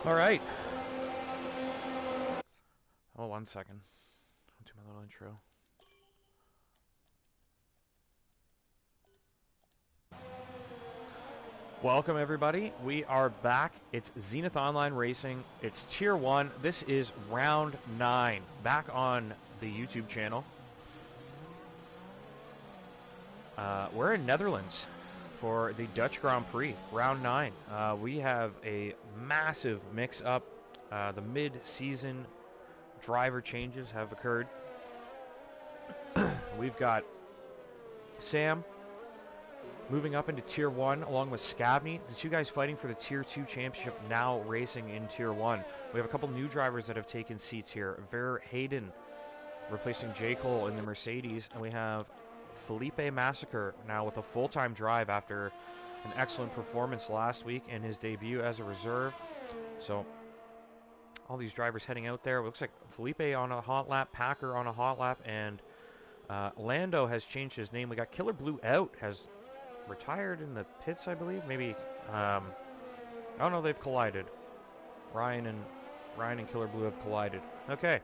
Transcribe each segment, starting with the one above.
All right. Oh, 1 second. I'll do my little intro. Welcome, everybody. We are back. It's Zenith Online Racing. It's Tier 1. This is Round 9. Back on the YouTube channel. We're in Netherlands for the Dutch Grand Prix, Round 9. We have a massive mix-up. The mid-season driver changes have occurred. We've got Sam moving up into Tier 1 along with Scabney, the two guys fighting for the Tier 2 championship, now racing in Tier 1. We have a couple new drivers that have taken seats here. Ver Hayden replacing J. Cole in the Mercedes, and we have Felipe Massacre now with a full-time drive after an excellent performance last week in his debut as a reserve. So all these drivers heading out there. It looks like Felipe on a hot lap, Packer on a hot lap, and Lando has changed his name. We got Killer Blue out, has retired in the pits, I believe. Maybe, I don't know, they've collided. Ryan and Killer Blue have collided. Okay,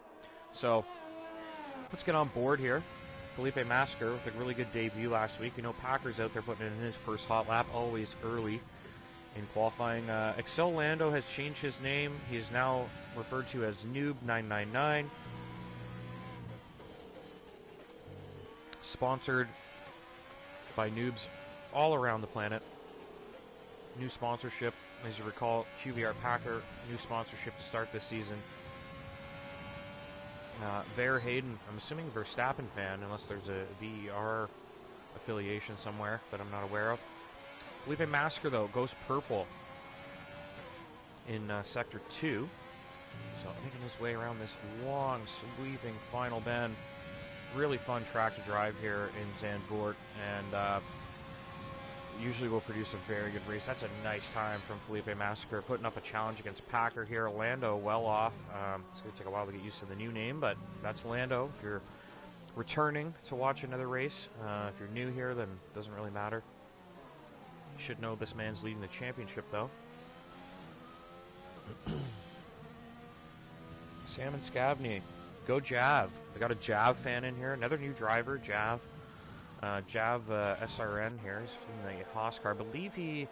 so let's get on board here. Felipe Massacre with a really good debut last week. We know Packer's out there putting in his first hot lap, always early in qualifying. Excel Lando has changed his name. He is now referred to as Noob999. Sponsored by noobs all around the planet. New sponsorship, as you recall, QBR Packer, new sponsorship to start this season. Ver Hayden, I'm assuming Verstappen fan, unless there's a VER affiliation somewhere that I'm not aware of. Felipe Massacre, though, goes purple in Sector 2. So making his way around this long, sweeping final bend. Really fun track to drive here in Zandvoort, and usually will produce a very good race. That's a nice time from Felipe Massacre, putting up a challenge against Packer here. Lando well off. It's going to take a while to get used to the new name, but that's Lando. If you're returning to watch another race, if you're new here, then it doesn't really matter. You should know this man's leading the championship, though. Sam and Scabney. Go Jav. I got a Jav fan in here. Another new driver, Jav. Jav SRN here. He's in the Haas car. I believe he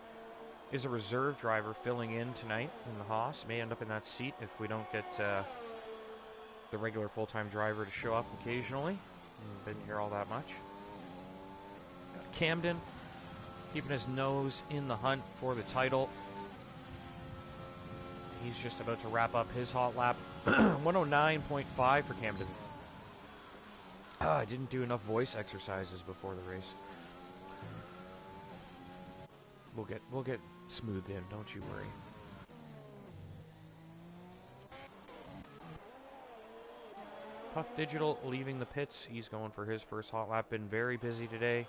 is a reserve driver filling in tonight in the Haas. May end up in that seat if we don't get the regular full-time driver to show up occasionally. Didn't hear all that much. Got Camden keeping his nose in the hunt for the title. He's just about to wrap up his hot lap. 109.5 for Camden. I didn't do enough voice exercises before the race. We'll get smoothed in, don't you worry. Puff Digital leaving the pits. He's going for his first hot lap. Been very busy today,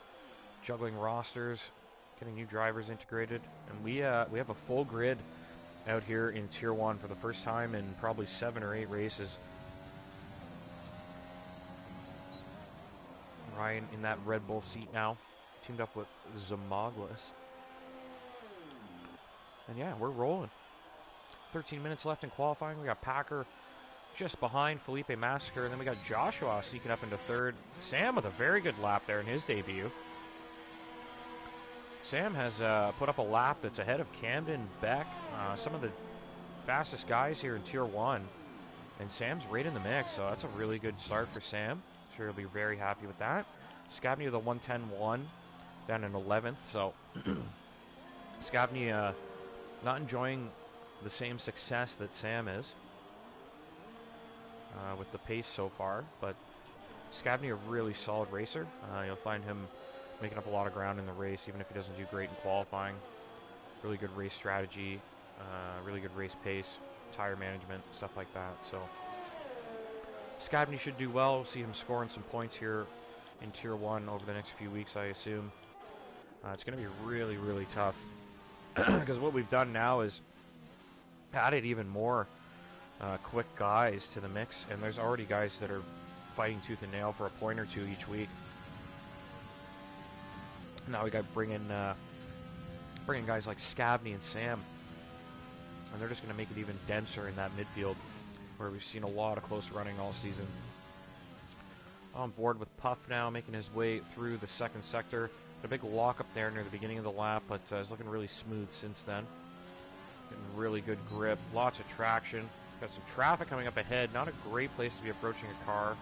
juggling rosters, getting new drivers integrated, and we have a full grid out here in Tier 1 for the first time in probably 7 or 8 races. Ryan in that Red Bull seat now, teamed up with Zamoglis. And yeah, we're rolling. 13 minutes left in qualifying. We got Packer just behind Felipe Massacre, and then we got Joshua sneaking up into third. Sam with a very good lap there in his debut. Sam has put up a lap that's ahead of Camden, Beck, some of the fastest guys here in Tier 1. And Sam's right in the mix, so that's a really good start for Sam. Sure he'll be very happy with that. Scabney with a 110.1 down in 11th, so Scabney not enjoying the same success that Sam is with the pace so far, but Scabney a really solid racer. You'll find him making up a lot of ground in the race, even if he doesn't do great in qualifying. Really good race strategy, really good race pace, tire management, stuff like that. So Scabney should do well. We'll see him scoring some points here in Tier 1 over the next few weeks, I assume. It's going to be really, really tough, because what we've done now is added even more quick guys to the mix, and there's already guys that are fighting tooth and nail for a point or two each week. Now we got bringing guys like Scabney and Sam and they're just going to make it even denser in that midfield, where we've seen a lot of close running all season. On board with Puff now, making his way through the second sector. A big lock up there near the beginning of the lap, but it's looking really smooth since then. Getting really good grip, lots of traction. Got some traffic coming up ahead. Not a great place to be approaching a car.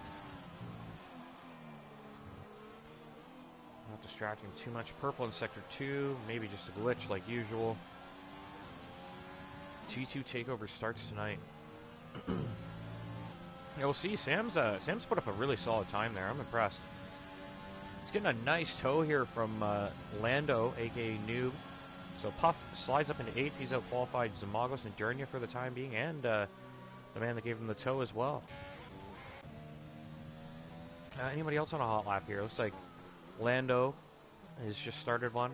Not distracting too much. Purple in sector 2, maybe just a glitch like usual. T2 takeover starts tonight. Yeah, we'll see. Sam's put up a really solid time there. I'm impressed. He's getting a nice tow here from Lando, aka Noob. So Puff slides up into 8th. He's out-qualified Zamagos and Durnia for the time being, and the man that gave him the tow as well. Anybody else on a hot lap here? Looks like Lando has just started one.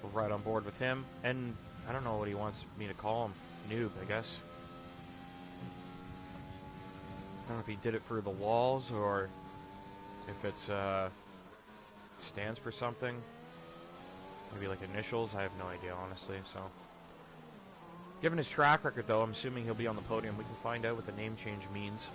We're right on board with him, and I don't know what he wants me to call him. Noob, I guess. I don't know if he did it for the walls or if it's stands for something. Maybe like initials. I have no idea, honestly. So, given his track record, though, I'm assuming he'll be on the podium. We can find out what the name change means.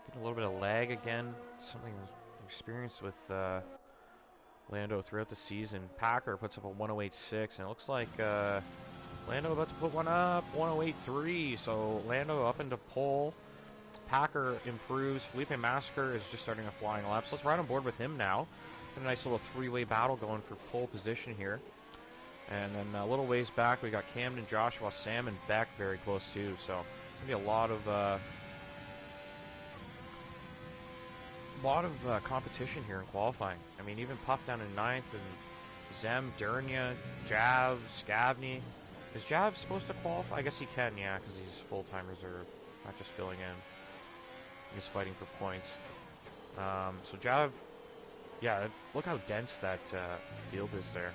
Getting a little bit of lag again. Something experienced with Lando throughout the season. Packer puts up a 108.6, and it looks like Lando about to put one up, 108.3. So Lando up into pole. Packer improves. Felipe Massacre is just starting a flying lap. So let's ride on board with him now. Got a nice little three-way battle going for pole position here. And then a little ways back, we got Camden, Joshua, Sam, and Beck very close too. So going to be a lot of competition here in qualifying. I mean, even Puff down in 9th, and Zem, Durnia, Jav, Scavney. Is Jav supposed to qualify? I guess he can, yeah, because he's full-time reserve, not just filling in. He's fighting for points. So Jav, yeah, look how dense that field is there.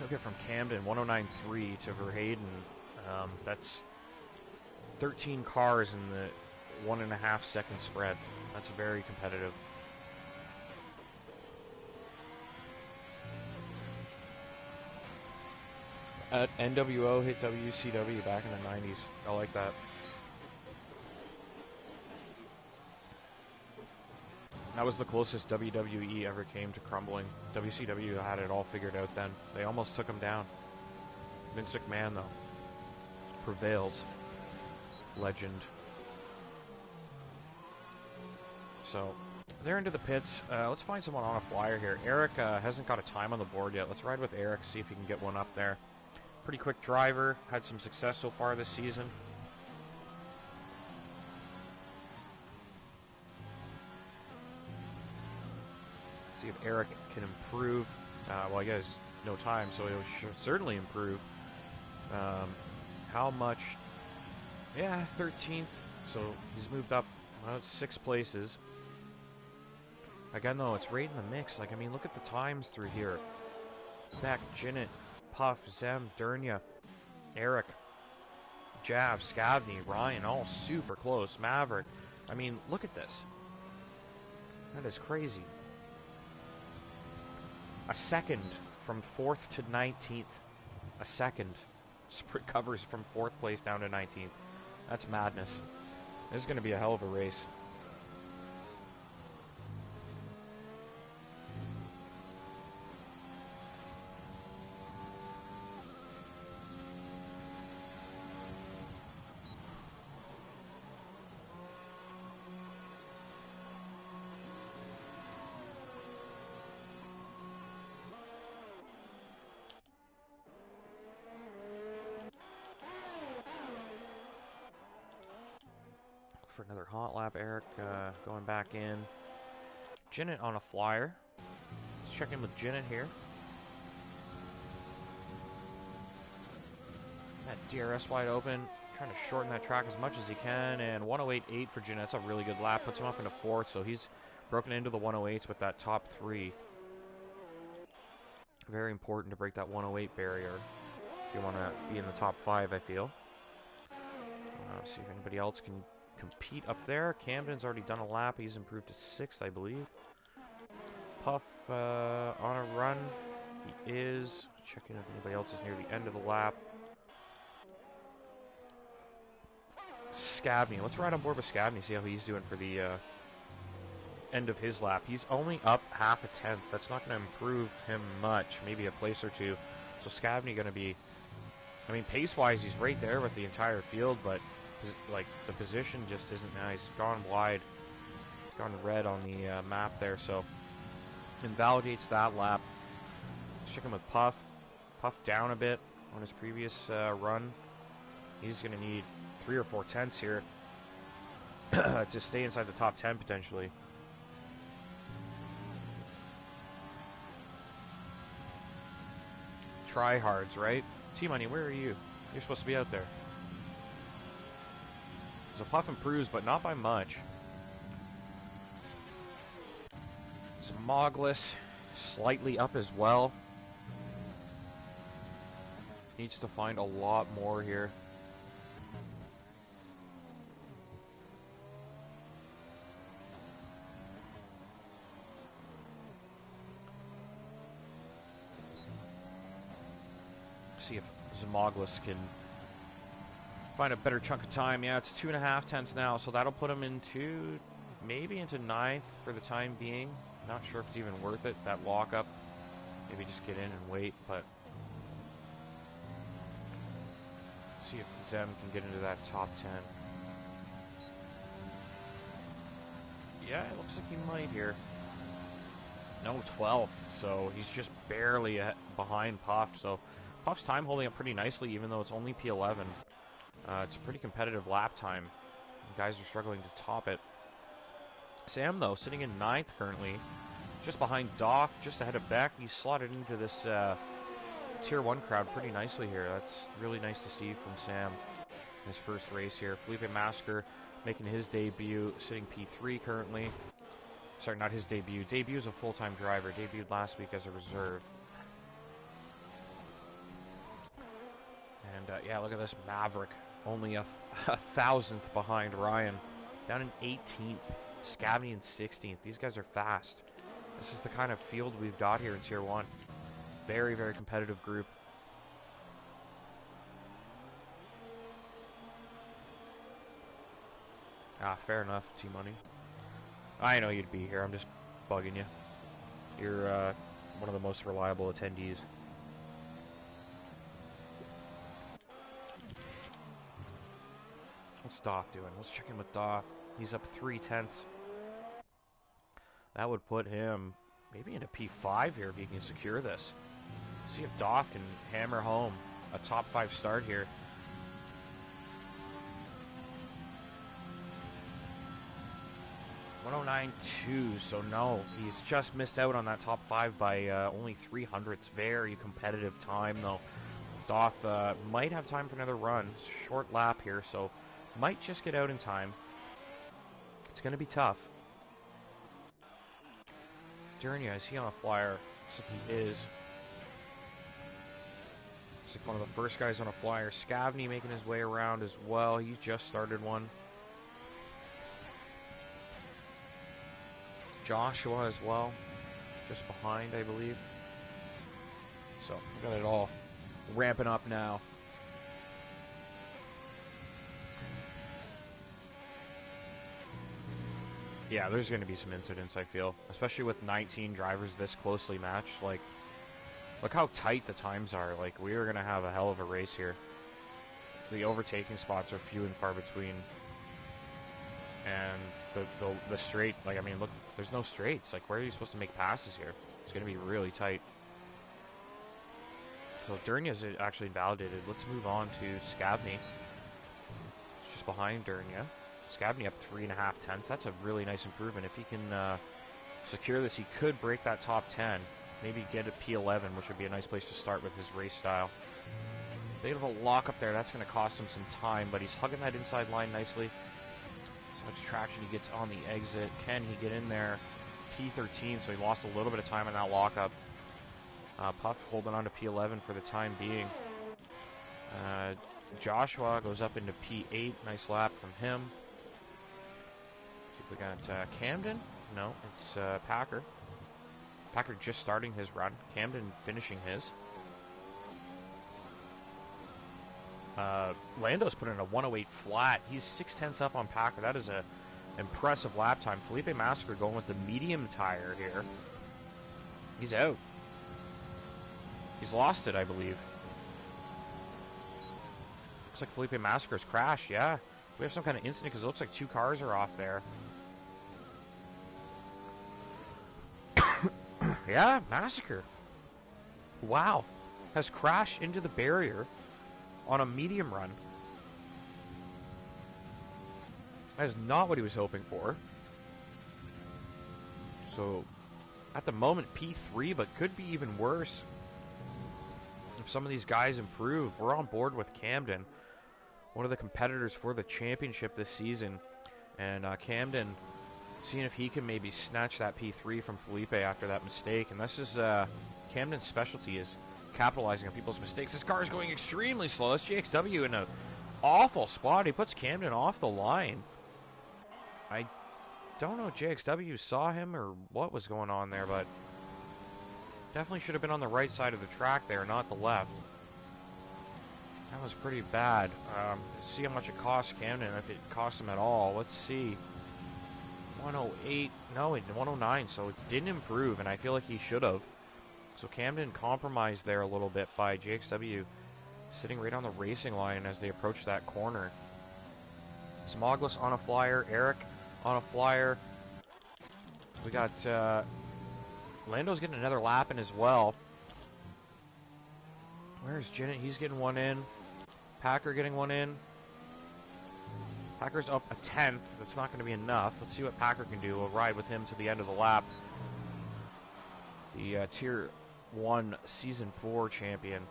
Look at from Camden, 109.3 to Verhaden. That's 13 cars in the 1.5 second spread. That's very competitive. At NWO hit WCW back in the 90s. I like that. That was the closest WWE ever came to crumbling. WCW had it all figured out then. They almost took him down. Vince McMahon, though, prevails. Legend. So, they're into the pits. Let's find someone on a flyer here. Eric hasn't got a time on the board yet. Let's ride with Eric, see if he can get one up there. Pretty quick driver. Had some success so far this season. See if Eric can improve. Well, he has no time, so he'll certainly improve. How much? Yeah, 13th. So he's moved up 6 places. Again, though, it's right in the mix. Like, I mean, look at the times through here. Beck, Jinnit, Puff, Zem, Durnia, Eric, Jav, Scavney, Ryan, all super close. Maverick. I mean, look at this. That is crazy. A second from 4th to 19th. A second. Sprint covers from 4th place down to 19th. That's madness. This is going to be a hell of a race. For another hot lap, Eric going back in. Jinnit on a flyer. Let's check in with Jinnit here. That DRS wide open. Trying to shorten that track as much as he can. And 108.8 for Jinnit. That's a really good lap. Puts him up into 4th. So he's broken into the 108s with that top 3. Very important to break that 108 barrier if you want to be in the top 5, I feel. See if anybody else can compete up there. Camden's already done a lap. He's improved to 6th, I believe. Puff on a run. He is. Checking if anybody else is near the end of the lap. Scabney. Let's ride on board with Scabney, see how he's doing for the end of his lap. He's only up half a tenth. That's not going to improve him much. Maybe a place or two. So Scabney going to be... I mean, pace-wise, he's right there with the entire field, but like the position just isn't nice. He's gone wide. He's gone red on the map there, so invalidates that lap. Check him with Puff. Puff down a bit on his previous run. He's going to need 3 or 4 tenths here to stay inside the top 10 potentially. Tryhards, right? T-Money, where are you? You're supposed to be out there. So Puff improves, but not by much. Zmogless slightly up as well. Needs to find a lot more here. See if Zmogless can find a better chunk of time. Yeah, it's 2.5 tenths now, so that'll put him into maybe into 9th for the time being. Not sure if it's even worth it, that lockup. Maybe just get in and wait, but see if Zem can get into that top 10. Yeah, it looks like he might here. No, 12th, so he's just barely behind Puff. So Puff's time holding up pretty nicely, even though it's only P11. It's a pretty competitive lap time. Guys are struggling to top it. Sam, though, sitting in 9th currently, just behind Doff, just ahead of Beck. He's slotted into this Tier 1 crowd pretty nicely here. That's really nice to see from Sam in his first race here. Felipe Masker making his debut, sitting P3 currently. Sorry, not his debut. Debut as a full-time driver. Debuted last week as a reserve. And, yeah, look at this Maverick. Only a 1,000th behind Ryan. Down in 18th. Scabney in 16th. These guys are fast. This is the kind of field we've got here in Tier 1. Very, very competitive group. Ah, fair enough, T-Money. I know you'd be here. I'm just bugging you. You're one of the most reliable attendees. What's Doth doing? Let's check in with Doth. He's up 3 tenths. That would put him maybe into P5 here if he can secure this. See if Doth can hammer home a top 5 start here. .109.2, so no, he's just missed out on that top 5 by only 300ths. Very competitive time, though. Doth might have time for another run. Short lap here, so might just get out in time. It's going to be tough. Durnia, is he on a flyer? Looks like he is. Looks like one of the first guys on a flyer. Scavney making his way around as well. He just started one. Joshua as well. Just behind, I believe. So, we got it all ramping up now. Yeah, there's going to be some incidents, I feel. Especially with 19 drivers this closely matched. Like, look how tight the times are. Like, we are going to have a hell of a race here. The overtaking spots are few and far between. And the straight, like, I mean, look, there's no straights. Like, where are you supposed to make passes here? It's going to be really tight. So, Durnia's actually invalidated. Let's move on to Scavney. It's just behind Durnia. Scabney up 3.5 tenths. That's a really nice improvement. If he can secure this, he could break that top 10. Maybe get a P11, which would be a nice place to start with his race style. Bit of a lock up there. That's going to cost him some time, but he's hugging that inside line nicely. So much traction he gets on the exit. Can he get in there? P13, so he lost a little bit of time in that lockup. Puff holding on to P11 for the time being. Joshua goes up into P8. Nice lap from him. See if we got Camden. No, it's Packer. Packer just starting his run. Camden finishing his. Lando's put in a 108 flat. He's 0.6 up on Packer. That is a impressive lap time. Felipe Massacre going with the medium tire here. He's out. He's lost it, I believe. Looks like Felipe Massacre's crashed, yeah. We have some kind of incident because it looks like 2 cars are off there. Yeah, Massacre. Wow. Has crashed into the barrier on a medium run. That is not what he was hoping for. So, at the moment, P3, but could be even worse if some of these guys improve. We're on board with Camden, one of the competitors for the championship this season. And Camden, seeing if he can maybe snatch that P3 from Felipe after that mistake. And this is Camden's specialty, is capitalizing on people's mistakes. This car is going extremely slow. This GXW in an awful spot. He puts Camden off the line. I don't know if JXW saw him or what was going on there, but definitely should have been on the right side of the track there, not the left. That was pretty bad. See how much it cost Camden, if it cost him at all. Let's see. 108, no, 109, so it didn't improve, and I feel like he should have. So Camden compromised there a little bit by JXW sitting right on the racing line as they approach that corner. Smogless on a flyer, Eric on a flyer. We got Lando's getting another lap in as well. Where's Jinnit? He's getting one in. Packer getting one in. Packer's up a 10th. That's not going to be enough. Let's see what Packer can do. We'll ride with him to the end of the lap. The Tier 1 Season 4 champion.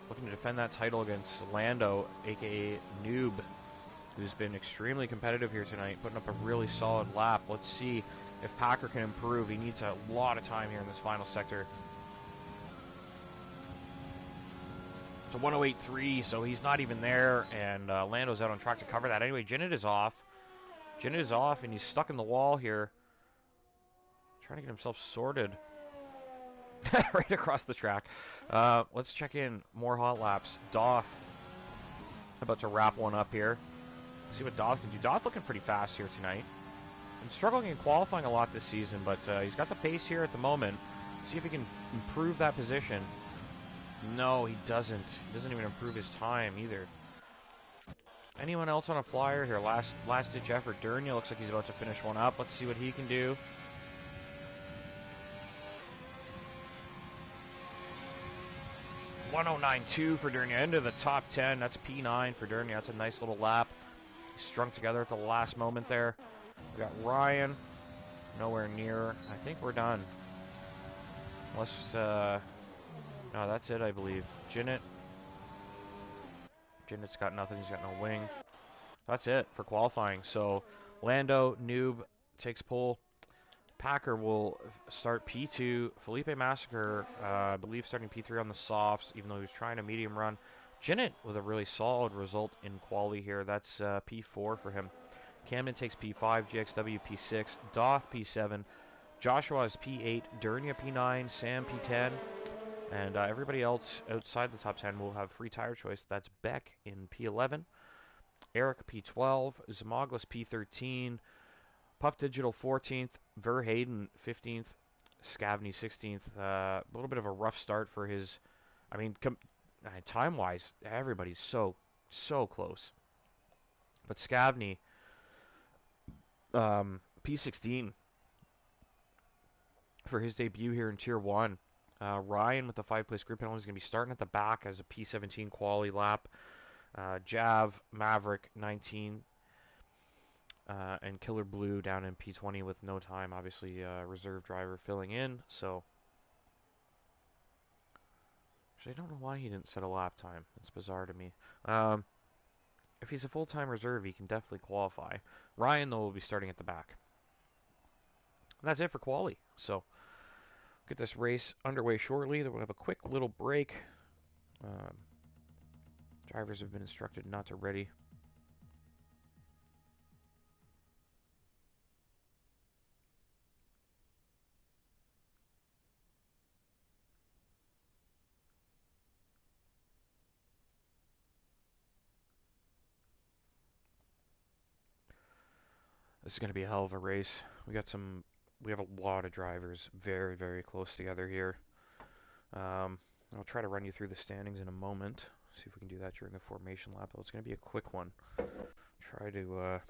Looking to defend that title against Lando, a.k.a. Noob, who's been extremely competitive here tonight, putting up a really solid lap. Let's see if Packer can improve. He needs a lot of time here in this final sector. It's a 108.3, so he's not even there, and Lando's out on track to cover that. Anyway, Jinnit is off. Jinnit is off, and he's stuck in the wall here. Trying to get himself sorted. Right across the track. Let's check in. More hot laps. Doth about to wrap one up here. See what Doth can do. Doth looking pretty fast here tonight. Been struggling in qualifying a lot this season, but he's got the pace here at the moment. See if he can improve that position. No, he doesn't. He doesn't even improve his time either. Anyone else on a flyer here? Last ditch effort. Durnia looks like he's about to finish one up. Let's see what he can do. .109.2 for Durnia into the top 10. That's P9 for Durnia. That's a nice little lap. Strung together at the last moment there. We got Ryan. Nowhere near. I think we're done. Unless, no, that's it, I believe. Jinnit. Jinnit's got nothing. He's got no wing. That's it for qualifying. So, Lando, Noob takes pole. Packer will start P2. Felipe Massacre, I believe, starting P3 on the softs, even though he was trying a medium run. Jinnit with a really solid result in quali here. That's P4 for him. Camden takes P5, GXW P6, Doth P7, Joshua is P8, Durnia P9, Sam P10, and everybody else outside the top 10 will have free tire choice. That's Beck in P11, Eric P12, Zmogless P13, Puff Digital 14th, Verhayden 15th, Scavney 16th. A little bit of a rough start for his, I mean, time-wise, everybody's so close. But Scavney, P16 for his debut here in Tier 1. Ryan with the 5-place grid penalty is going to be starting at the back as a P17 quali lap. Jav, Maverick, 19. And Killer Blue down in P20 with no time. Obviously, reserve driver filling in. So, actually, I don't know why he didn't set a lap time. It's bizarre to me. If he's a full-time reserve, he can definitely qualify. Ryan, though, will be starting at the back. And that's it for quali. So, Get this race underway shortly. Then we'll have a quick little break. Drivers have been instructed not to ready. This is going to be a hell of a race. We have a lot of drivers very, very close together here. I'll try to run you through the standings in a moment. See if we can do that during the formation lap. Though it's going to be a quick one. Try to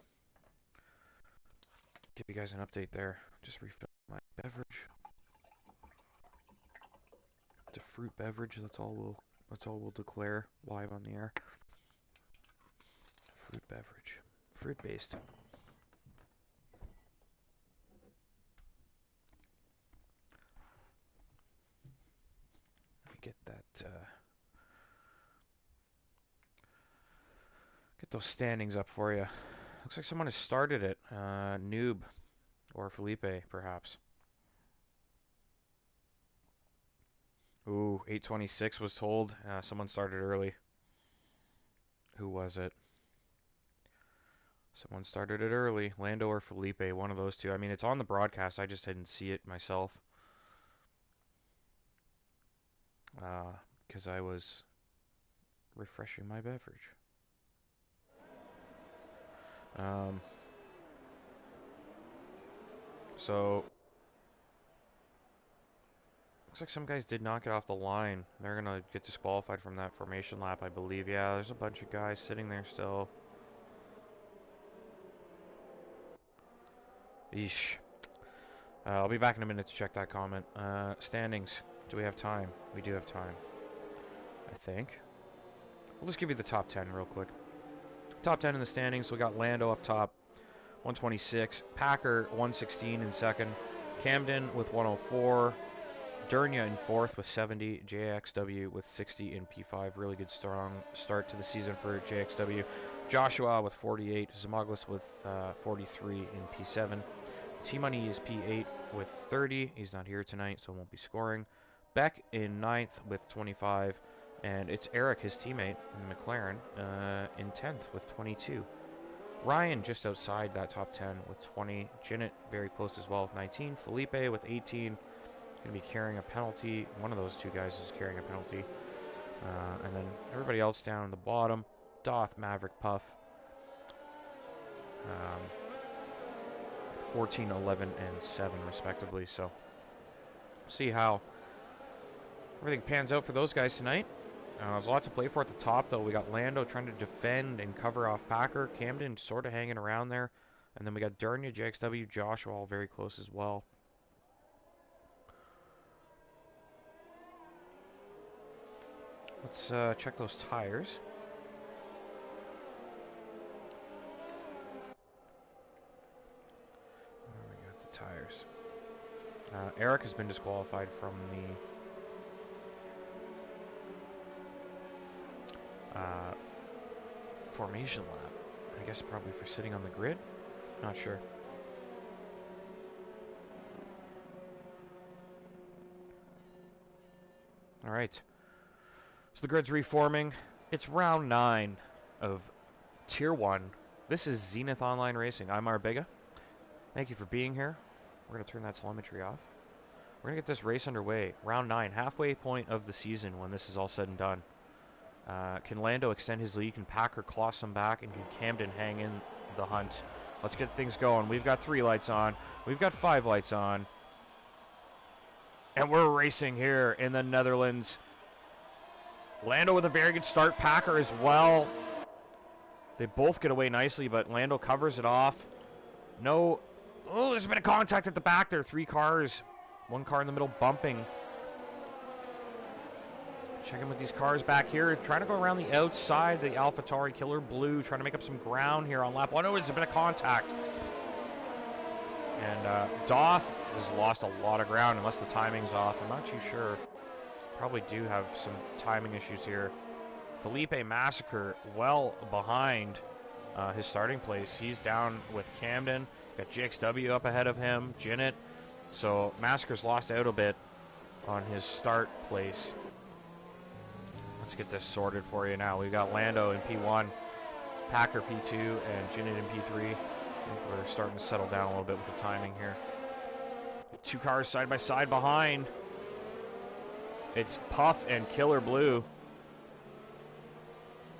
give you guys an update there. Just refill my beverage. It's a fruit beverage. That's all we'll declare live on the air. Fruit beverage, fruit based. Get that. Get those standings up for you. Looks like someone has started it. Noob or Felipe, perhaps. Ooh, 8:26 was told. Someone started early. Who was it? Someone started it early. Lando or Felipe, one of those two. I mean, it's on the broadcast. I just didn't see it myself. Because I was refreshing my beverage. So looks like some guys did not get off the line. They're gonna get disqualified from that formation lap, I believe. Yeah, there's a bunch of guys sitting there still. Yeesh. I'll be back in a minute to check that comment. Standings. Do we have time? We do have time, I think. We'll just give you the top 10 real quick. Top 10 in the standings. We got Lando up top, 126. Packer, 116 in second. Camden with 104. Durnia in fourth with 70. JXW with 60 in P5. Really good, strong start to the season for JXW. Joshua with 48. Zamoglis with 43 in P7. T-Money is P8 with 30. He's not here tonight, so won't be scoring. Beck in 9th with 25. And it's Eric, his teammate in McLaren, in 10th with 22. Ryan just outside that top 10 with 20. Jinnit very close as well with 19. Felipe with 18. Going to be carrying a penalty. One of those two guys is carrying a penalty. And then everybody else down at the bottom. Doth, Maverick, Puff. 14, 11, and 7 respectively. So see how everything pans out for those guys tonight. There's a lot to play for at the top, though. We got Lando trying to defend and cover off Packer. Camden sort of hanging around there. And then we got Durnia, JXW, Joshua all very close as well. Let's check those tires. We got the tires. Eric has been disqualified from the formation lap. I guess probably for sitting on the grid. Not sure. All right. So the grid's reforming. It's round 9 of Tier 1. This is Zenith Online Racing. I'm Arbega. Thank you for being here. We're going to turn that telemetry off. We're going to get this race underway. Round 9, halfway point of the season when this is all said and done. Can Lando extend his lead? Can Packer claw some back? And can Camden hang in the hunt? Let's get things going. We've got 3 lights on. We've got 5 lights on. And we're racing here in the Netherlands. Lando with a very good start. Packer as well. They both get away nicely, but Lando covers it off. No. Oh, there's a bit of contact at the back there. 3 cars. 1 car in the middle bumping. Checking with these cars back here. Trying to go around the outside. The AlphaTauri Killer Blue. Trying to make up some ground here on lap 1. Oh, there's a bit of contact. And Doth has lost a lot of ground unless the timing's off. I'm not too sure. Probably do have some timing issues here. Felipe Massacre well behind his starting place. He's down with Camden. Got GXW up ahead of him. Jinnit. So Massacre's lost out a bit. on his start place. Let's get this sorted for you now. We've got Lando in P1, Packer P2, and Jinnit in P3. I think we're starting to settle down a little bit with the timing here. 2 cars side by side behind. It's Puff and Killer Blue.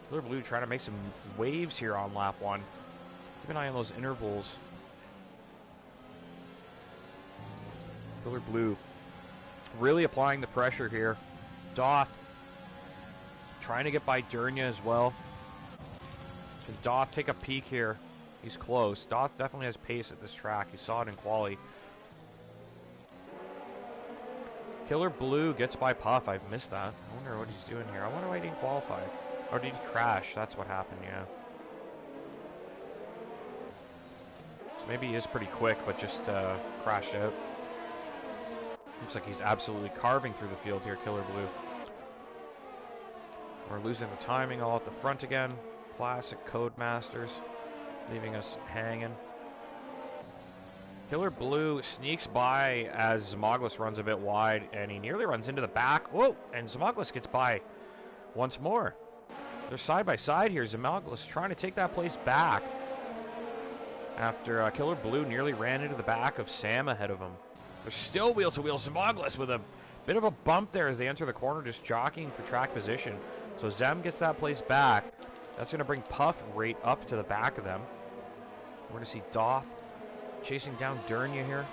Killer Blue trying to make some waves here on lap 1. Keep an eye on those intervals. Killer Blue really applying the pressure here. Doth trying to get by Durnia as well. Can Doth take a peek here? He's close. Doth definitely has pace at this track. You saw it in quali. Killer Blue gets by Puff. I've missed that. I wonder what he's doing here. I wonder why he didn't qualify. Or did he crash? That's what happened, yeah. So maybe he is pretty quick, but just crashed out. Looks like he's absolutely carving through the field here, Killer Blue. We're losing the timing all at the front again. Classic Codemasters, leaving us hanging. Killer Blue sneaks by as Zimoglis runs a bit wide, and he nearly runs into the back. Whoa! And Zimoglis gets by once more. They're side by side here. Zimoglis trying to take that place back after Killer Blue nearly ran into the back of Sam ahead of him. They're still wheel-to-wheel. Zimoglis with a bit of a bump there as they enter the corner, just jockeying for track position. So Zem gets that place back. That's going to bring Puff right up to the back of them. We're going to see Doth chasing down Durnia here.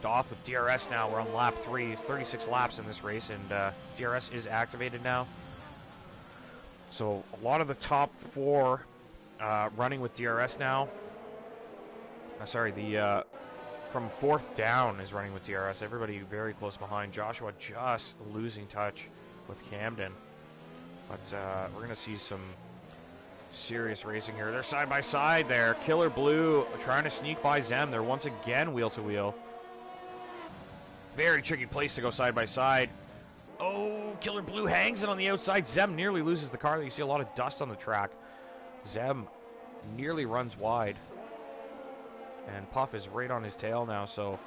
Doth with DRS now. We're on lap 3. 36 laps in this race, and DRS is activated now. So a lot of the top 4 running with DRS now. From 4th down is running with DRS. Everybody very close behind. Joshua just losing touch with Camden. But we're going to see some serious racing here. They're side by side there. Killer Blue trying to sneak by Zem. They're once again wheel to wheel. Very tricky place to go side by side. Oh, Killer Blue hangs it on the outside. Zem nearly loses the car. You see a lot of dust on the track. Zem nearly runs wide. And Puff is right on his tail now, so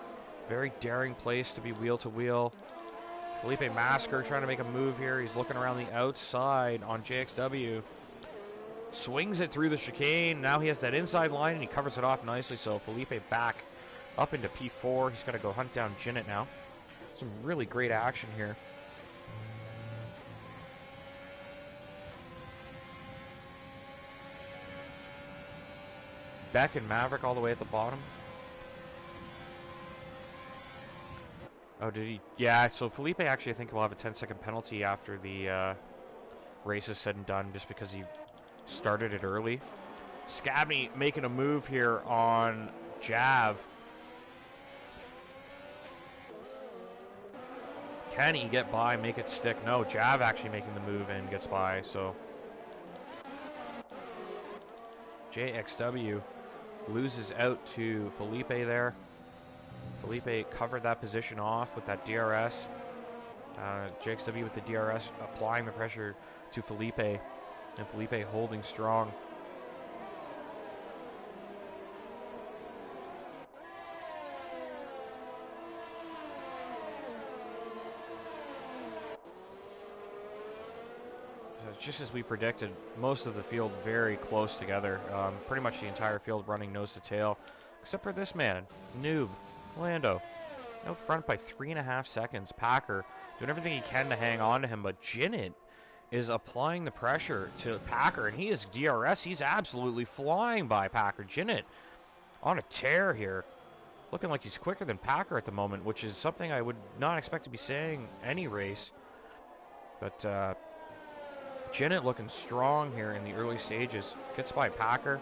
very daring place to be wheel to wheel. Felipe Masker trying to make a move here. He's looking around the outside on JXW. Swings it through the chicane. Now he has that inside line, and he covers it off nicely. So Felipe back up into P4. He's got to go hunt down Jinnit now. Some really great action here. Beck and Maverick all the way at the bottom. Oh, did he? Yeah, so Felipe actually, I think, will have a 10-second penalty after the race is said and done, just because he started it early. Scabney making a move here on Jav. Can he get by, make it stick? No, Jav actually making the move and gets by, so JXW loses out to Felipe there. Felipe covered that position off with that DRS. JXW with the DRS applying the pressure to Felipe, and Felipe holding strong. Just as we predicted, most of the field very close together. Pretty much the entire field running nose to tail, except for this man, Noob, Lando. Out front by 3.5 seconds. Packer doing everything he can to hang on to him, but Jinnit is applying the pressure to Packer, and he is DRS. He's absolutely flying by Packer. Jinnit on a tear here. Looking like he's quicker than Packer at the moment, which is something I would not expect to be saying any race. But Jinnit looking strong here in the early stages. Gets by Packer.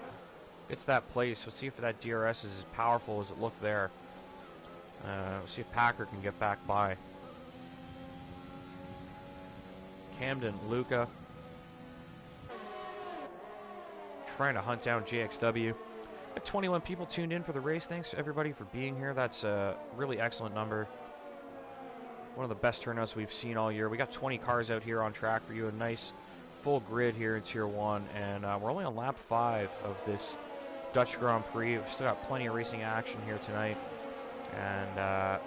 Gets that place. Let's see if that DRS is as powerful as it looked there. Let's see if Packer can get back by. Camden, Luca. Trying to hunt down JXW. Got 21 people tuned in for the race. Thanks everybody for being here. That's a really excellent number. One of the best turnouts we've seen all year. We got 20 cars out here on track for you. A nice full grid here in Tier 1. And we're only on lap 5 of this Dutch Grand Prix. We've still got plenty of racing action here tonight. And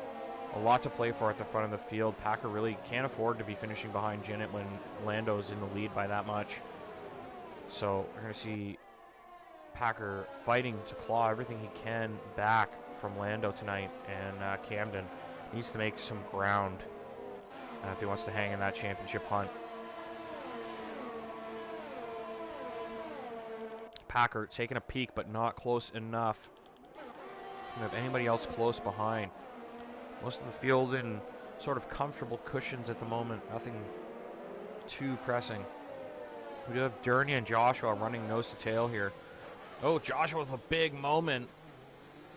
a lot to play for at the front of the field. Packer really can't afford to be finishing behind Zenith when Lando's in the lead by that much. So we're going to see Packer fighting to claw everything he can back from Lando tonight, and Camden needs to make some ground if he wants to hang in that championship hunt. Packer taking a peek, but not close enough. Doesn't have anybody else close behind. Most of the field in sort of comfortable cushions at the moment. Nothing too pressing. We do have Dernia and Joshua running nose to tail here. Oh, Joshua with a big moment.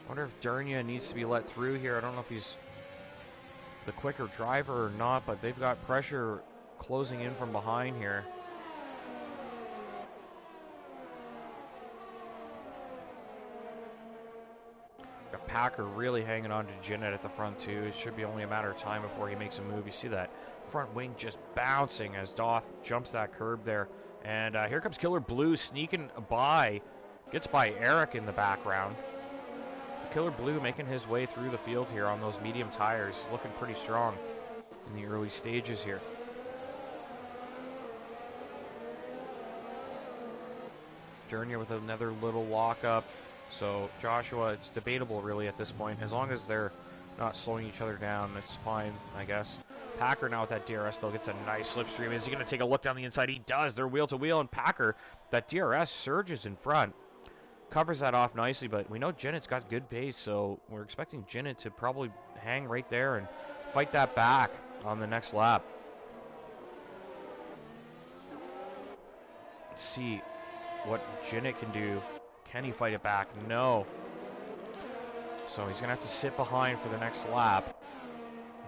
Wonder if Dernia needs to be let through here. I don't know if he's the quicker driver or not, but they've got pressure closing in from behind here. Got Packer really hanging on to Zenith at the front too. It should be only a matter of time before he makes a move. You see that front wing just bouncing as Doth jumps that curb there. And here comes Killer Blue sneaking by. Gets by Eric in the background. Killer Blue making his way through the field here on those medium tires. Looking pretty strong in the early stages here. Dernia with another little lockup. So Joshua, it's debatable really at this point. As long as they're not slowing each other down, it's fine, I guess. Packer now with that DRS though gets a nice slipstream. Is he going to take a look down the inside? He does. They're wheel to wheel, and Packer, that DRS surges in front. Covers that off nicely, but we know Zenith's got good pace, so we're expecting Zenith to probably hang right there and fight that back on the next lap. Let's see what Zenith can do. Can he fight it back? No. So he's going to have to sit behind for the next lap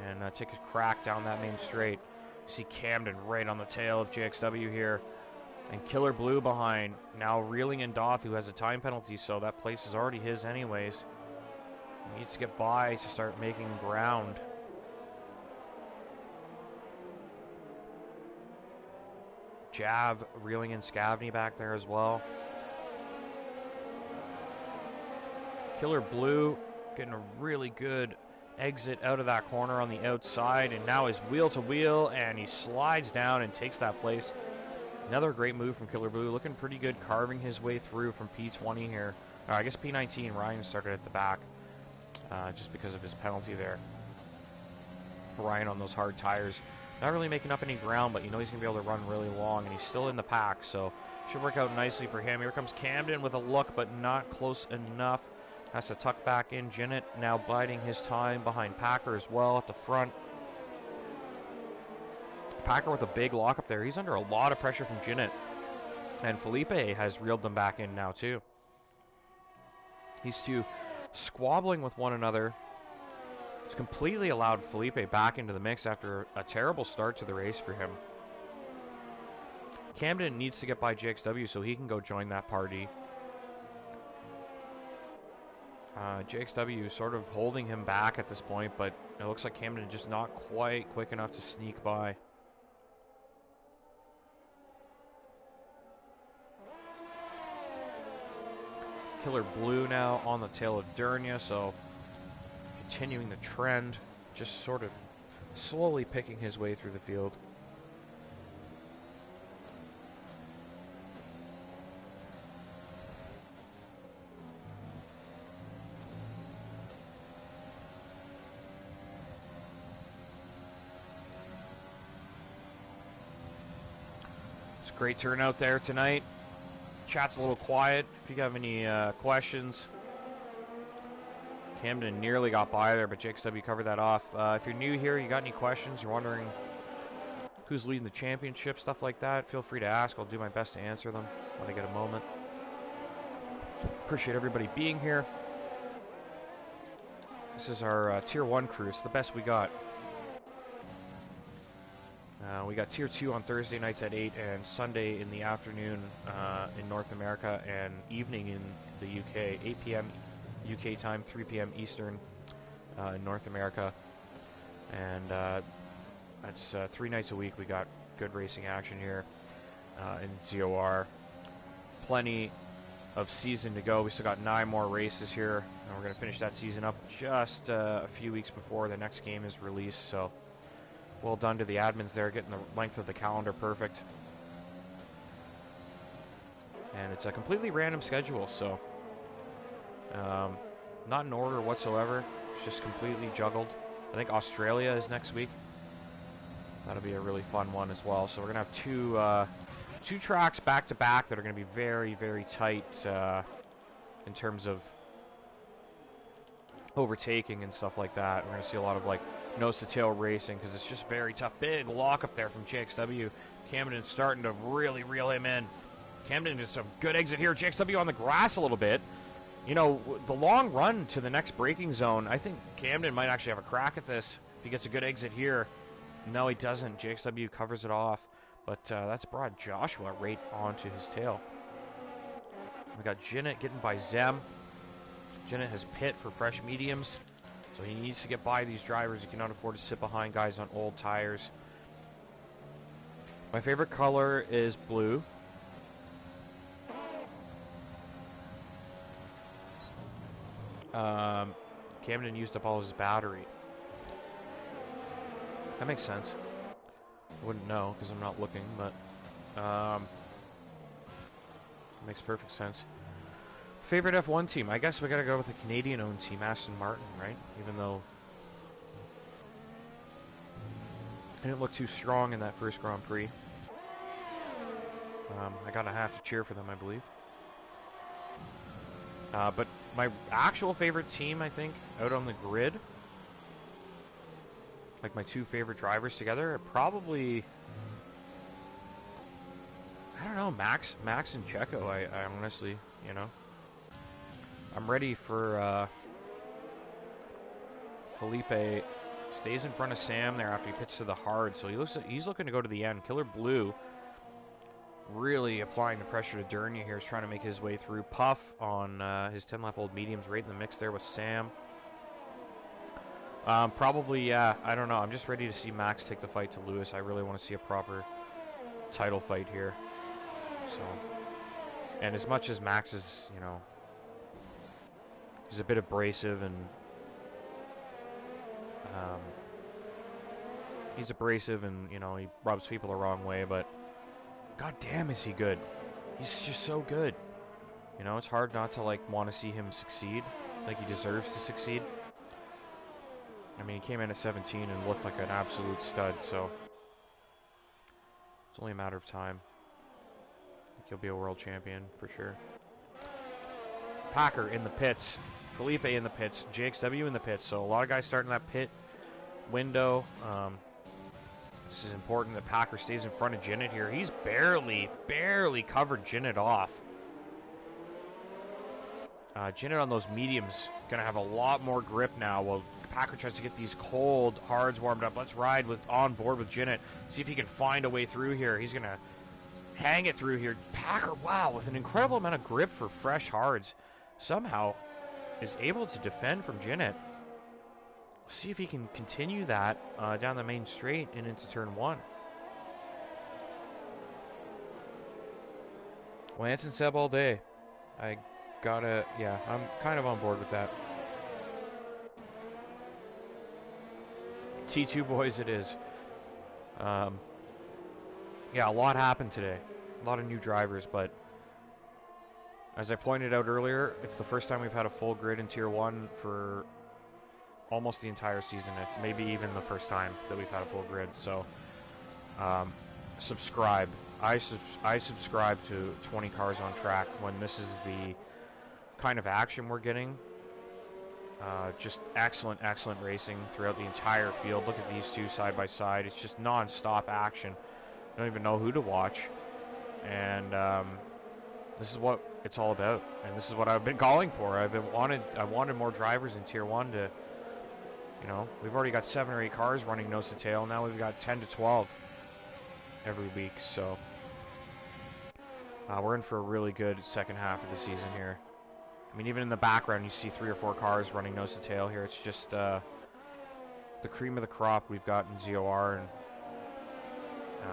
and take a crack down that main straight. You see Camden right on the tail of JXW here. And Killer Blue behind. Now reeling in Doth, who has a time penalty, so that place is already his anyways. He needs to get by to start making ground. Jav reeling in Scavney back there as well. Killer Blue getting a really good exit out of that corner on the outside, and now is wheel to wheel, and he slides down and takes that place. Another great move from Killer Blue, looking pretty good, carving his way through from P20 here. I guess P19, Ryan started at the back just because of his penalty there. Ryan on those hard tires. Not really making up any ground, but you know he's going to be able to run really long, and he's still in the pack, so should work out nicely for him. Here comes Camden with a look, but not close enough. Has to tuck back in. Zenith now biding his time behind Packer as well at the front. Packer with a big lockup there. He's under a lot of pressure from Zenith. And Felipe has reeled them back in now too. These two squabbling with one another. It's completely allowed Felipe back into the mix after a terrible start to the race for him. Camden needs to get by JXW so he can go join that party. JXW sort of holding him back at this point, but it looks like Camden just not quite quick enough to sneak by. Killer Blue now on the tail of Dernia, so continuing the trend, just sort of slowly picking his way through the field. Great turnout there tonight. Chat's a little quiet. If you have any questions. Camden nearly got by there, but JXW covered that off. If you're new here, you got any questions, you're wondering who's leading the championship, stuff like that, feel free to ask. I'll do my best to answer them when I get a moment. Appreciate everybody being here. This is our Tier 1 crew. It's the best we got. We got Tier 2 on Thursday nights at 8 and Sunday in the afternoon in North America and evening in the UK, 8 p.m. UK time, 3 p.m. Eastern in North America. And that's 3 nights a week. We got good racing action here in ZOR. Plenty of season to go. We still got 9 more races here, and we're going to finish that season up just a few weeks before the next game is released. So, well done to the admins there, getting the length of the calendar perfect. And it's a completely random schedule, so not in order whatsoever. It's just completely juggled. I think Australia is next week. That'll be a really fun one as well. So we're going to have two tracks back-to-back that are going to be very, very tight in terms of overtaking and stuff like that. We're going to see a lot of, like, nose-to-tail racing because it's just very tough. Big lock up there from JXW. Camden's starting to really reel him in. Camden does some good exit here. JXW on the grass a little bit. You know, the long run to the next braking zone, I think Camden might actually have a crack at this if he gets a good exit here. No, he doesn't. JXW covers it off. But that's brought Joshua right onto his tail. We got Jinnit getting by Zem. Jinnit has pit for fresh mediums. So he needs to get by these drivers. He cannot afford to sit behind guys on old tires. My favorite color is blue. Camden used up all his battery. That makes sense. I wouldn't know because I'm not looking, but it makes perfect sense. Favorite F1 team? I guess we gotta go with a Canadian-owned team, Aston Martin, right? Even though I didn't look too strong in that first Grand Prix. I gotta have to cheer for them, I believe. But my actual favorite team, I think, out on the grid, like my two favorite drivers together, are probably, I don't know, Max and Checo. I honestly, you know, I'm ready for Felipe. Stays in front of Sam there after he pits to the hard, so he's looking to go to the end. Killer Blue really applying the pressure to Dernier here. Is trying to make his way through. Puff on his 10-lap-old mediums right in the mix there with Sam. Probably, yeah, I don't know. I'm just ready to see Max take the fight to Lewis. I really want to see a proper title fight here. So, and as much as Max is, you know, he's a bit abrasive and you know, he rubs people the wrong way, but god damn is he good. He's just so good. You know, it's hard not to, like, want to see him succeed. Like, he deserves to succeed. I mean, he came in at 17 and looked like an absolute stud, so it's only a matter of time. I think he'll be a world champion for sure. Packer in the pits. Felipe in the pits. JXW in the pits. So a lot of guys starting that pit window. This is important that Packer stays in front of Jinnit here. He's barely covered Jinnit off. Jinnit on those mediums going to have a lot more grip now while Packer tries to get these cold hards warmed up. Let's ride on board with Jinnit. See if he can find a way through here. He's going to hang it through here. Packer, wow, with an incredible amount of grip for fresh hards, somehow is able to defend from Jinnit. See if he can continue that down the main straight and into turn 1. Lance and Seb all day. I gotta, yeah, I'm kind of on board with that. T2 boys it is. Yeah, a lot happened today. A lot of new drivers, but as I pointed out earlier, it's the first time we've had a full grid in Tier 1 for almost the entire season, maybe even the first time that we've had a full grid. So, subscribe. I subscribe to 20 cars on track when this is the kind of action we're getting. Just excellent racing throughout the entire field. Look at these two side by side. It's just non-stop action. I don't even know who to watch. And this is what it's all about. And this is what I've been calling for. I wanted more drivers in Tier 1 to, you know, we've already got 7 or 8 cars running nose to tail. Now we've got 10 to 12 every week. So we're in for a really good second half of the season here. I mean, even in the background, you see 3 or 4 cars running nose to tail here. It's just the cream of the crop we've got in ZOR, and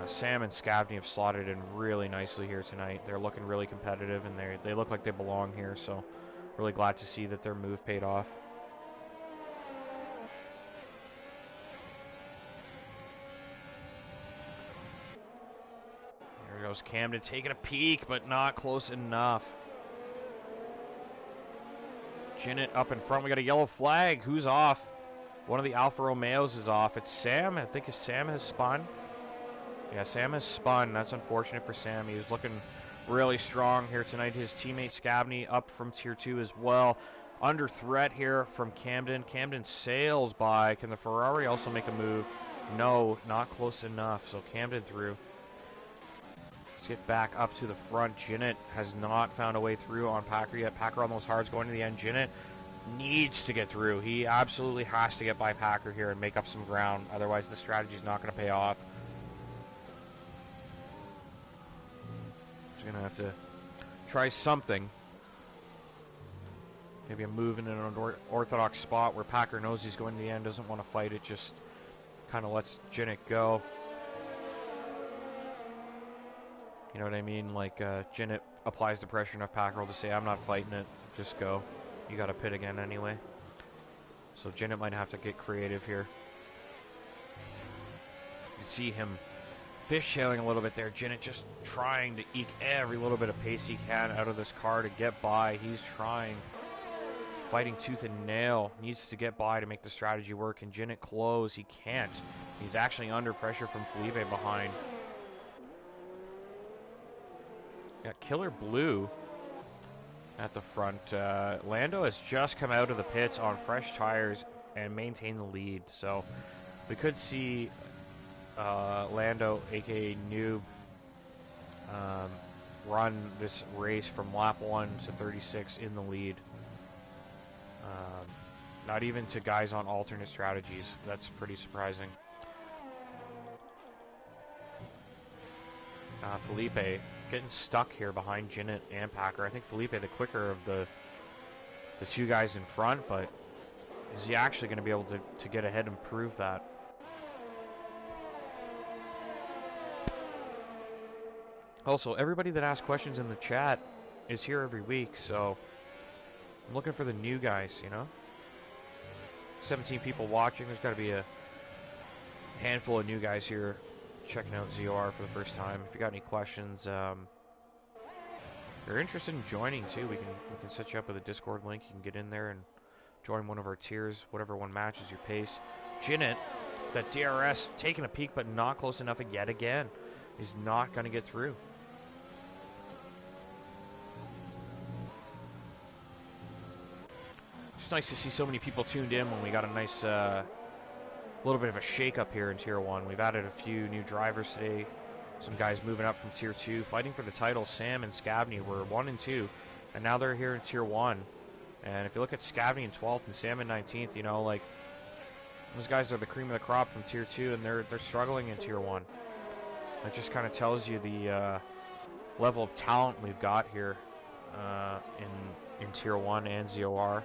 Sam and Scavney have slotted in really nicely here tonight. They're looking really competitive, and they look like they belong here, so really glad to see that their move paid off. There goes Camden taking a peek, but not close enough. Jinnit up in front. We got a yellow flag. Who's off? One of the Alfa Romeos is off. It's Sam. I think Sam has spun. Yeah, Sam has spun. That's unfortunate for Sam. He was looking really strong here tonight. His teammate Scavney up from Tier 2 as well. Under threat here from Camden. Camden sails by. Can the Ferrari also make a move? No, not close enough. So Camden through. Let's get back up to the front. Jinnit has not found a way through on Packer yet. Packer on those hards going to the end. Jinnit needs to get through. He absolutely has to get by Packer here and make up some ground. Otherwise, the strategy is not going to pay off. He's going to have to try something. Maybe a move in an orthodox spot where Packer knows he's going to the end, doesn't want to fight it, just kind of lets Jinnit go. You know what I mean? Like, Jinnit applies the pressure enough, Packer will just say, I'm not fighting it, just go. You got to pit again anyway. So Jinnit might have to get creative here. You see him fishtailing a little bit there. Jinnit just trying to eke every little bit of pace he can out of this car to get by. He's trying, fighting tooth and nail. Needs to get by to make the strategy work. And Jinnit close. He can't. He's actually under pressure from Felipe behind. Got Killer Blue at the front. Lando has just come out of the pits on fresh tires and maintained the lead. So we could see Lando, aka Noob, run this race from lap 1 to 36 in the lead. Not even to guys on alternate strategies. That's pretty surprising. Felipe getting stuck here behind Jinnit and Packer. I think Felipe the quicker of the two guys in front, but is he actually going to be able to get ahead and prove that? Also, everybody that asks questions in the chat is here every week, so I'm looking for the new guys, you know? 17 people watching. There's got to be a handful of new guys here checking out ZOR for the first time. If you got any questions, if you're interested in joining too, we can set you up with a Discord link. You can get in there and join one of our tiers, whatever one matches your pace. Jinnit, that DRS, taking a peek but not close enough yet again. He's not going to get through. It's nice to see so many people tuned in when we got a nice little bit of a shake-up here in Tier 1. We've added a few new drivers today. Some guys moving up from Tier 2. Fighting for the title, Sam and Scavney were 1 and 2, and now they're here in Tier 1. And if you look at Scavney in 12th and Sam in 19th, you know, like, those guys are the cream of the crop from Tier 2, and they're struggling in Tier 1. That just kind of tells you the level of talent we've got here in Tier 1 and ZOR.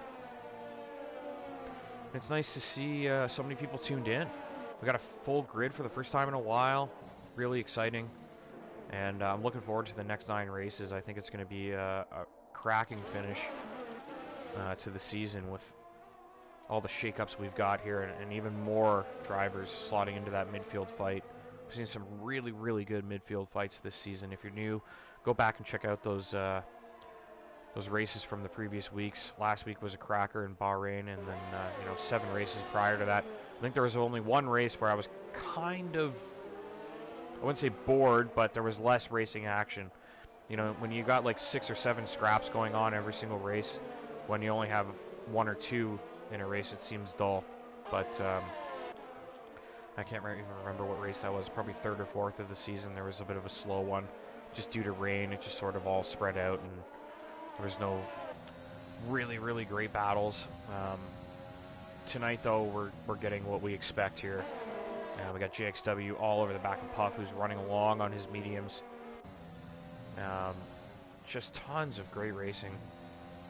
It's nice to see so many people tuned in. We got a full grid for the first time in a while. Really exciting. And I'm looking forward to the next 9 races. I think it's going to be a cracking finish to the season with all the shakeups we've got here and even more drivers slotting into that midfield fight. We've seen some really, really good midfield fights this season. If you're new, go back and check out those races from the previous weeks. Last week was a cracker in Bahrain, and then 7 races prior to that. I think there was only one race where I was kind of, I wouldn't say bored, but there was less racing action. You know, when you got like 6 or 7 scraps going on every single race, when you only have 1 or 2 in a race, it seems dull. But I can't even remember what race that was. Probably 3rd or 4th of the season. There was a bit of a slow one, just due to rain. It just sort of all spread out, and there was no really, really great battles. Tonight, though, we're getting what we expect here. We got JXW all over the back of Puff, who's running along on his mediums. Just tons of great racing,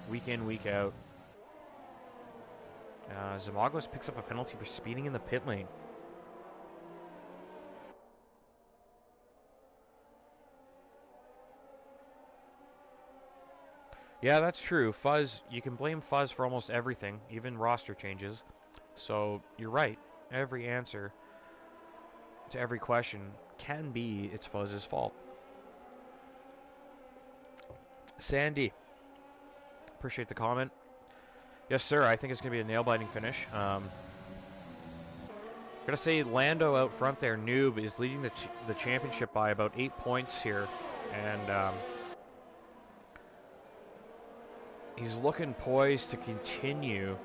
week in, week out. Zamagos picks up a penalty for speeding in the pit lane. Yeah, that's true. Fuzz, you can blame Fuzz for almost everything, even roster changes. So you're right. Every answer to every question can be it's Fuzz's fault. Sandy, appreciate the comment. Yes, sir. I think it's going to be a nail-biting finish. Gonna say Lando out front there, Noob, is leading the championship by about 8 points here, and he's looking poised to continue.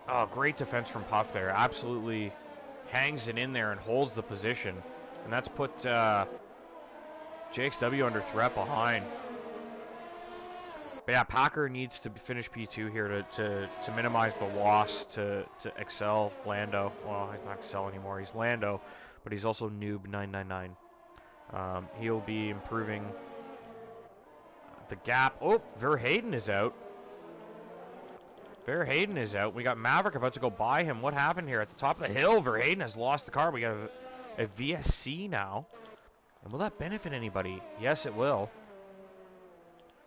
Oh, great defense from Puff there. Absolutely hangs it in there and holds the position, and that's put JXW under threat behind. But yeah, Packer needs to finish P2 here to minimize the loss to excel Lando. Well, he's not excel anymore. He's Lando, but he's also Noob 999. He'll be improving the gap. Oh, Verheyden is out. Verheyden is out. We got Maverick about to go by him. What happened here? At the top of the hill, Verheyden has lost the car. We got a VSC now. And will that benefit anybody? Yes, it will.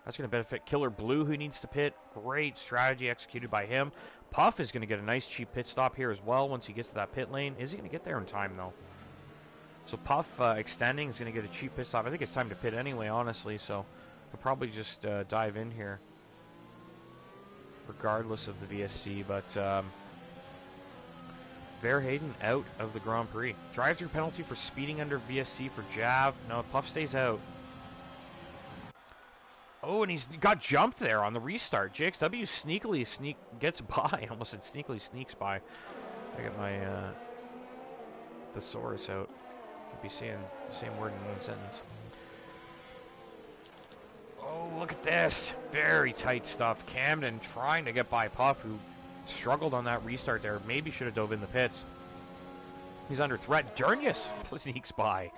That's going to benefit Killer Blue, who needs to pit. Great strategy executed by him. Puff is going to get a nice cheap pit stop here as well once he gets to that pit lane. Is he going to get there in time, though? So Puff extending is going to get a cheap pit stop. I think it's time to pit anyway, honestly, so he'll probably just dive in here regardless of the VSC. But Verheyden out of the Grand Prix. Drive-through penalty for speeding under VSC for Jav. No, Puff stays out. Oh, and he's got jumped there on the restart. JXW sneakily gets by. I almost said sneakily sneaks by. I got my thesaurus out. Could be saying the same word in one sentence. Oh, look at this. Very tight stuff. Camden trying to get by Puff, who struggled on that restart there. Maybe should have dove in the pits. He's under threat. Dernius sneaks by.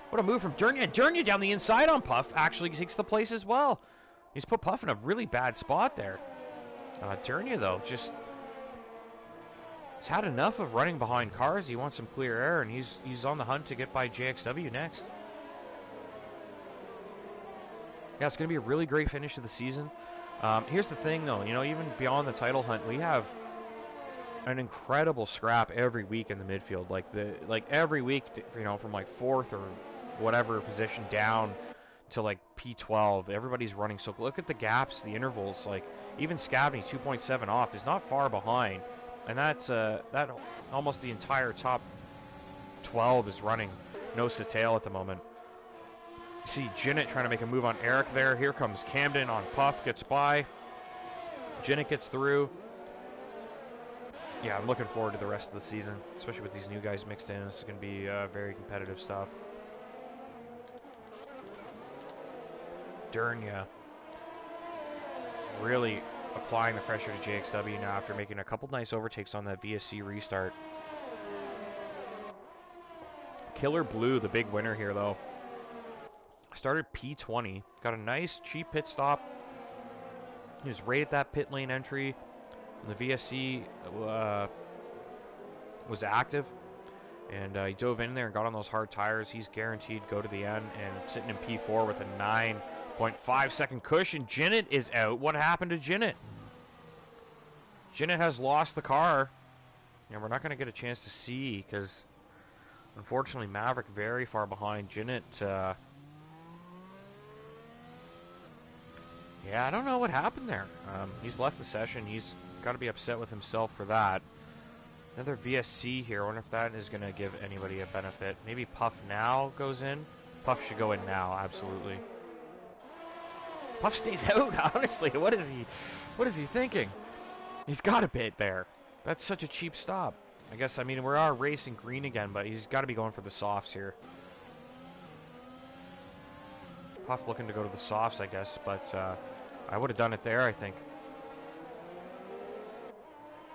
What a move from Dernia. Dernia down the inside on Puff actually takes the place as well. He's put Puff in a really bad spot there. Dernia, though, just he's had enough of running behind cars. He wants some clear air, and he's on the hunt to get by JXW next. Yeah, it's going to be a really great finish of the season. Here's the thing, though. You know, even beyond the title hunt, we have an incredible scrap every week in the midfield. Like every week, you know, from like 4th or whatever position down to like P12, everybody's running. So look at the gaps, the intervals. Like even Scavney 2.7 off is not far behind, and that's that almost the entire top 12 is running nose to tail at the moment. You see Jinnit trying to make a move on Eric there. Here comes Camden on Puff, gets by. Jinnit gets through. Yeah, I'm looking forward to the rest of the season, especially with these new guys mixed in. It's going to be very competitive stuff. Dernia really applying the pressure to JXW now after making a couple nice overtakes on that VSC restart. Killer Blue, the big winner here, though. Started P20, got a nice cheap pit stop. He was right at that pit lane entry. The VSC was active, and he dove in there and got on those hard tires. He's guaranteed to go to the end, and sitting in P4 with a 9.5 second cushion. Jinnit is out. What happened to Jinnit? Jinnit has lost the car, and we're not going to get a chance to see because, unfortunately, Maverick very far behind. Jinnit, yeah, I don't know what happened there. He's left the session. He's got to be upset with himself for that. Another VSC here. I wonder if that is going to give anybody a benefit. Maybe Puff now goes in. Puff should go in now, absolutely. Puff stays out, honestly. What is he thinking? He's got a bit there. That's such a cheap stop. I guess, I mean, we are racing green again, but he's got to be going for the softs here. Puff looking to go to the softs, I guess, but I would have done it there, I think.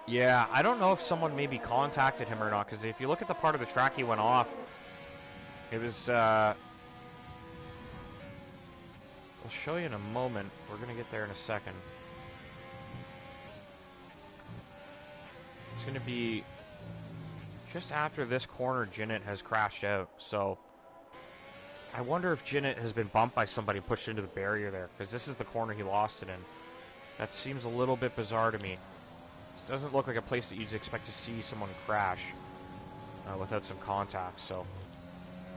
Yeah, I don't know if someone maybe contacted him or not, because if you look at the part of the track he went off, it was, I'll show you in a moment. We're going to get there in a second. It's going to be just after this corner, Jinnit has crashed out, so I wonder if Jinnit has been bumped by somebody and pushed into the barrier there, because this is the corner he lost it in. That seems a little bit bizarre to me. This doesn't look like a place that you'd expect to see someone crash without some contact, so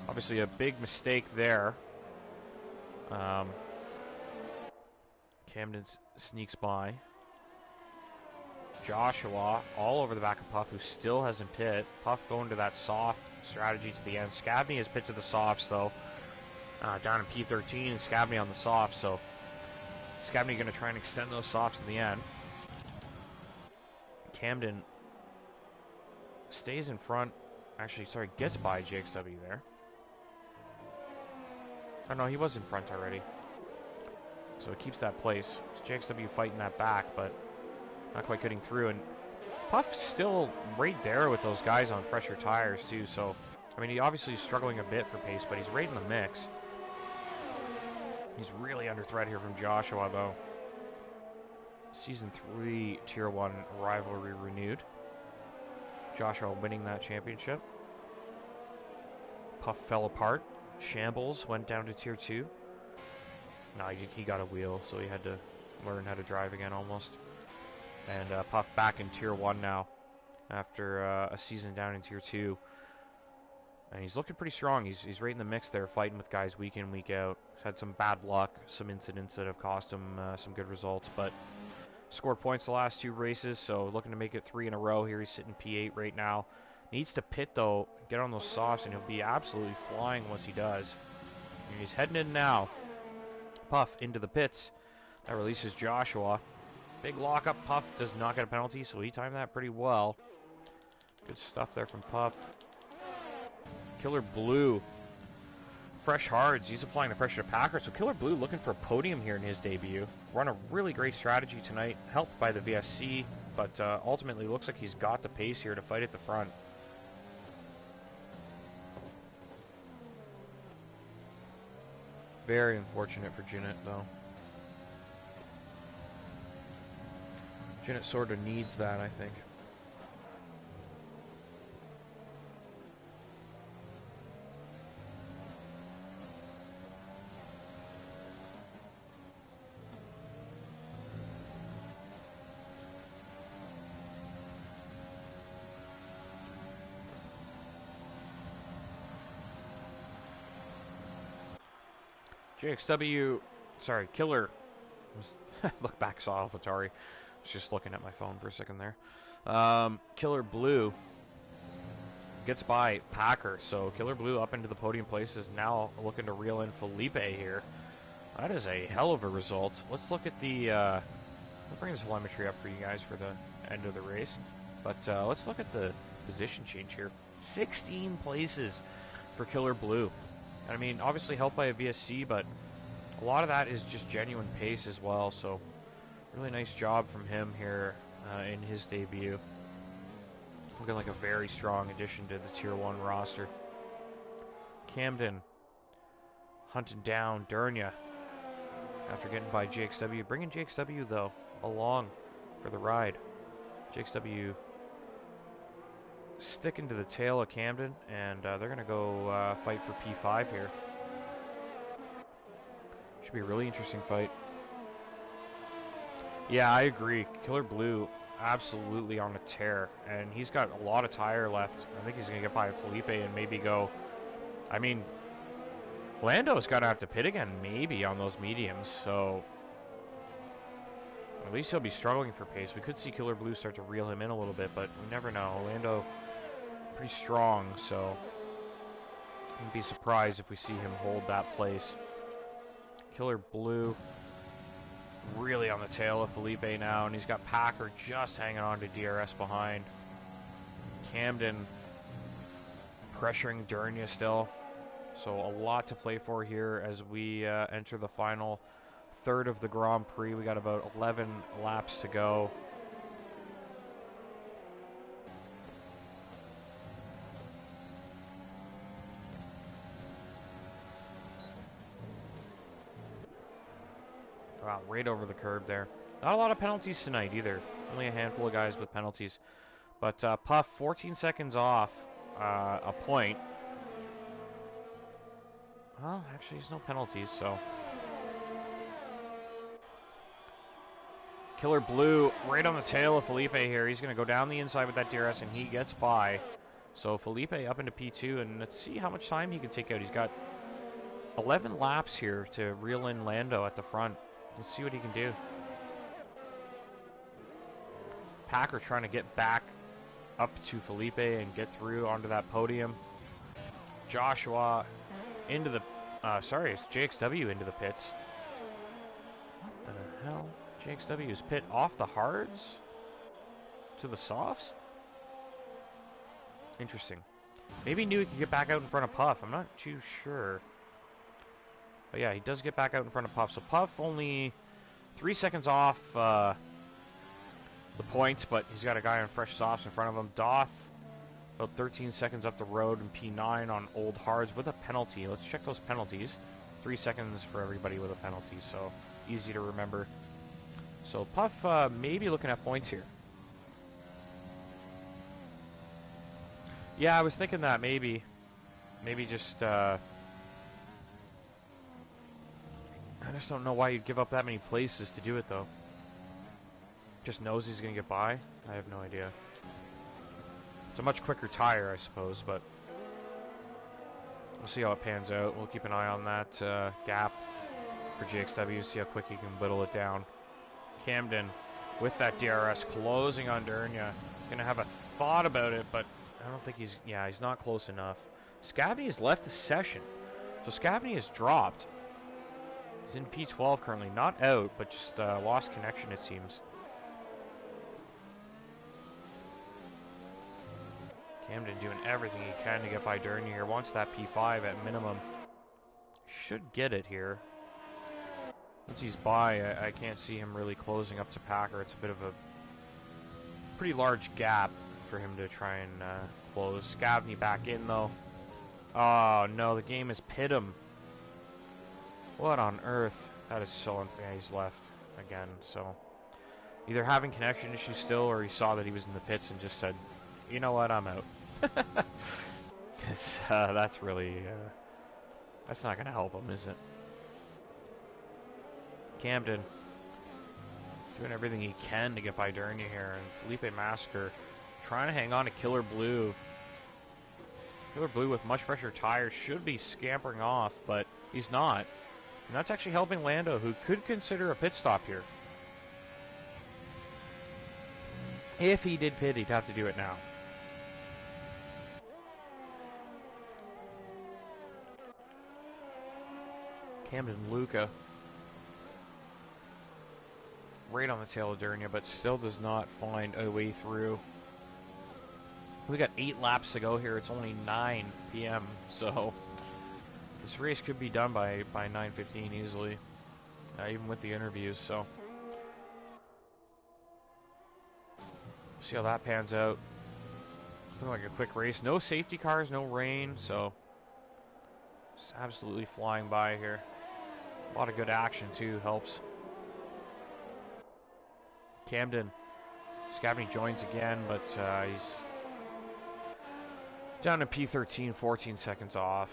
obviously a big mistake there. Camden sneaks by. Joshua all over the back of Puff, who still hasn't pit. Puff going to that soft strategy to the end. Scabney has pit to the softs, though. Down in P13, and Scabney on the soft, so Scabney going to try and extend those softs in the end. Camden stays in front. Actually, sorry, gets by JXW there. Oh no, he was in front already. So it keeps that place. It's JXW fighting that back, but not quite getting through. And Puff's still right there with those guys on fresher tires too. So, I mean, he obviously is struggling a bit for pace, but he's right in the mix. He's really under threat here from Joshua, though. Season 3 Tier 1 rivalry renewed. Joshua winning that championship. Puff fell apart. Shambles went down to Tier 2. No, he got a wheel, so he had to learn how to drive again almost. And Puff back in Tier 1 now after a season down in Tier 2. And he's looking pretty strong. He's right in the mix there, fighting with guys week in, week out. He's had some bad luck, some incidents that have cost him some good results, but scored points the last 2 races, so looking to make it 3 in a row here. He's sitting P8 right now. Needs to pit, though, get on those softs, and he'll be absolutely flying once he does. And he's heading in now. Puff into the pits. That releases Joshua. Big lockup. Puff does not get a penalty, so he timed that pretty well. Good stuff there from Puff. Killer Blue. Fresh hards. He's applying the pressure to Packer. So Killer Blue looking for a podium here in his debut. Run a really great strategy tonight. Helped by the VSC. But ultimately looks like he's got the pace here to fight at the front. Very unfortunate for Jinnit, though. Jinnit sort of needs that, I think. JXW, sorry, Killer, look back, saw AlphaTauri. I was just looking at my phone for a second there. Killer Blue gets by Packer, so Killer Blue up into the podium place is now looking to reel in Felipe here. That is a hell of a result. Let's look at the, I'll bring this telemetry up for you guys for the end of the race. But let's look at the position change here. 16 places for Killer Blue. I mean, obviously helped by a VSC, but a lot of that is just genuine pace as well. So, really nice job from him here in his debut. Looking like a very strong addition to the Tier 1 roster. Camden hunting down Durnia after getting by JXW. Bringing JXW, though, along for the ride. JXW sticking to the tail of Camden, and they're going to go fight for P5 here. Should be a really interesting fight. Yeah, I agree. Killer Blue absolutely on a tear, and he's got a lot of tire left. I think he's going to get by Felipe and maybe go... I mean, Lando's got to have to pit again maybe on those mediums, so... At least he'll be struggling for pace. We could see Killer Blue start to reel him in a little bit, but we never know. Lando pretty strong, so wouldn't be surprised if we see him hold that place. Killer Blue really on the tail of Felipe now, and he's got Packer just hanging on to DRS behind. Camden pressuring Durnia still, so a lot to play for here as we enter the final third of the Grand Prix. We got about 11 laps to go. Wow, right over the curb there. Not a lot of penalties tonight either. Only a handful of guys with penalties. But Puff, 14 seconds off a point. Well, actually, there's no penalties, so. Killer Blue right on the tail of Felipe here. He's going to go down the inside with that DRS, and he gets by. So Felipe up into P2, and let's see how much time he can take out. He's got 11 laps here to reel in Lando at the front. Let's see what he can do. Packer trying to get back up to Felipe and get through onto that podium. Joshua into the, sorry, it's JXW into the pits. What the hell? JXW's pit off the hards to the softs? Interesting. Maybe he knew he could get back out in front of Puff. I'm not too sure. But yeah, he does get back out in front of Puff. So Puff only 3 seconds off the points, but he's got a guy on fresh softs in front of him. Doth about 13 seconds up the road in P9 on old hards with a penalty. Let's check those penalties. 3 seconds for everybody with a penalty, so easy to remember. So Puff maybe looking at points here. Yeah, I was thinking that maybe just I just don't know why you'd give up that many places to do it though. Just knows he's gonna get by. I have no idea. It's a much quicker tire, I suppose, but we'll see how it pans out. We'll keep an eye on that gap for JXW, see how quick he can whittle it down. Camden with that DRS closing on Durnia. Gonna have a thought about it, but I don't think he's not close enough. Scavney has left the session. So Scavney has dropped. He's in P12 currently. Not out, but just lost connection, it seems. Camden doing everything he can to get by Durnia here. Wants that P5 at minimum. Should get it here. Once he's by, I can't see him really closing up to Packer. It's a bit of a pretty large gap for him to try and close. Scavney back in, though. Oh, no, the game has pit him. What on earth? That is so unfair. He's left again, so either having connection issues still, or he saw that he was in the pits and just said, you know what, I'm out. That's really, that's not going to help him, is it? Camden doing everything he can to get by Durnia here, and Felipe Masker trying to hang on to Killer Blue. Killer Blue with much fresher tires should be scampering off, but he's not. And that's actually helping Lando, who could consider a pit stop here. If he did pit, he'd have to do it now. Camden Luca right on the tail of Durnia, but still does not find a way through. We got 8 laps to go here. It's only 9 p.m. So this race could be done by 9:15 easily, even with the interviews. So see how that pans out. Looking like a quick race. No safety cars, no rain, so just absolutely flying by here. A lot of good action too, helps. Camden. Scavney joins again, but he's down to P13, 14 seconds off.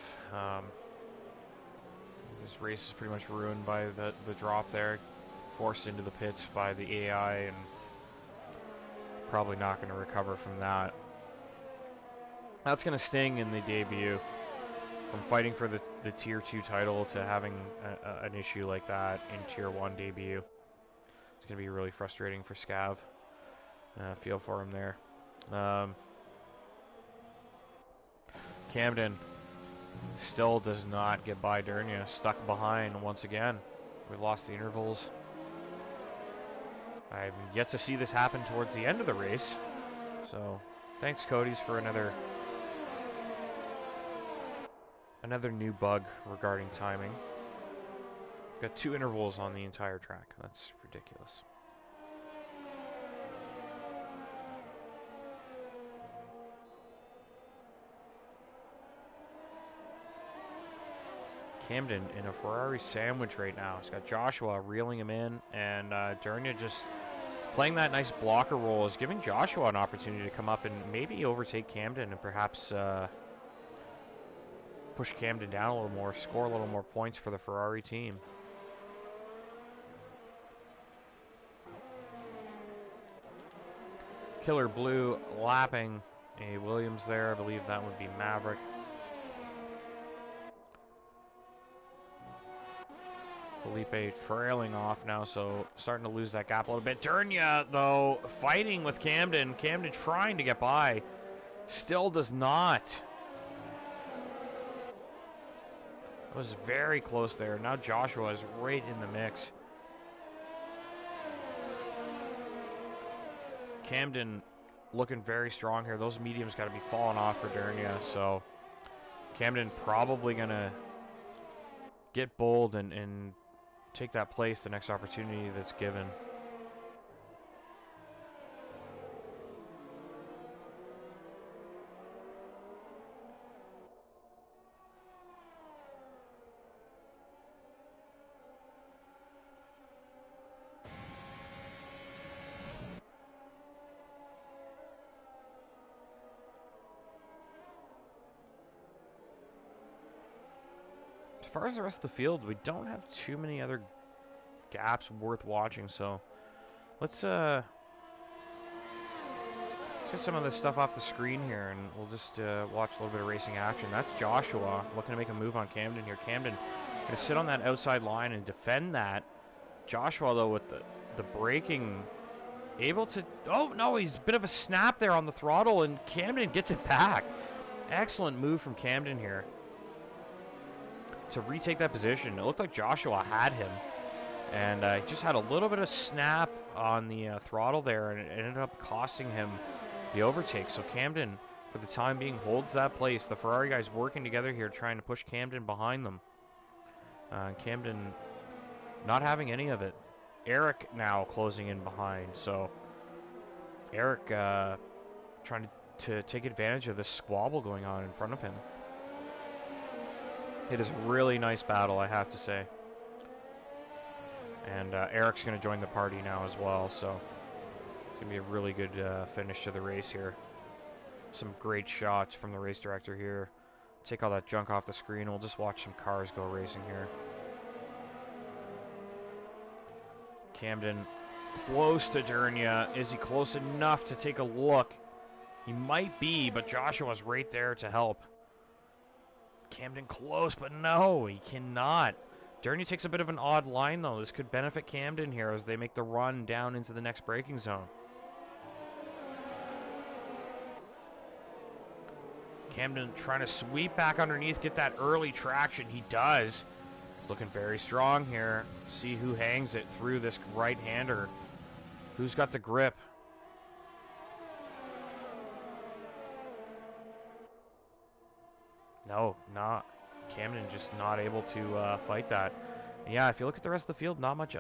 This race is pretty much ruined by the drop there. Forced into the pits by the AI, and probably not going to recover from that. That's going to sting in the debut. From fighting for the Tier 2 title to having an issue like that in Tier 1 debut. It's going to be really frustrating for Scav. Feel for him there. Camden still does not get by Durnia. Stuck behind once again. We lost the intervals. I've yet to see this happen towards the end of the race. So, thanks Cody's for another new bug regarding timing. We've got 2 intervals on the entire track. That's ridiculous. Camden in a Ferrari sandwich right now. He's got Joshua reeling him in, and Durnia just playing that nice blocker role is giving Joshua an opportunity to come up and maybe overtake Camden and perhaps push Camden down a little more, score a little more points for the Ferrari team. Killer Blue lapping a Williams there. I believe that would be Maverick. Felipe trailing off now, so starting to lose that gap a little bit. Dernia, though, fighting with Camden. Camden trying to get by. Still does not. It was very close there. Now Joshua is right in the mix. Camden looking very strong here. Those mediums got to be falling off for Dernia, so Camden probably going to get bold and take that place the next opportunity that's given. As far as the rest of the field, we don't have too many other gaps worth watching, so let's get some of this stuff off the screen here, and we'll just watch a little bit of racing action. That's Joshua looking to make a move on Camden here. Camden going to sit on that outside line and defend that. Joshua, though, with the braking, able to... Oh, no, he's a bit of a snap there on the throttle, and Camden gets it back. Excellent move from Camden here to retake that position. It looked like Joshua had him, and he just had a little bit of snap on the throttle there, and it ended up costing him the overtake. So Camden, for the time being, holds that place. The Ferrari guys working together here, trying to push Camden behind them. Camden not having any of it. Eric now closing in behind. So Eric trying to take advantage of this squabble going on in front of him. It is a really nice battle, I have to say. And Eric's going to join the party now as well, so it's going to be a really good finish to the race here. Some great shots from the race director here. Take all that junk off the screen. We'll just watch some cars go racing here. Camden close to Dernia. Is he close enough to take a look? He might be, but Joshua's right there to help. Camden close, but no, he cannot. Dernia takes a bit of an odd line, though. This could benefit Camden here as they make the run down into the next braking zone. Camden trying to sweep back underneath, get that early traction. He does. Looking very strong here. See who hangs it through this right-hander. Who's got the grip? No, not. Camden just not able to fight that. And yeah, if you look at the rest of the field, not much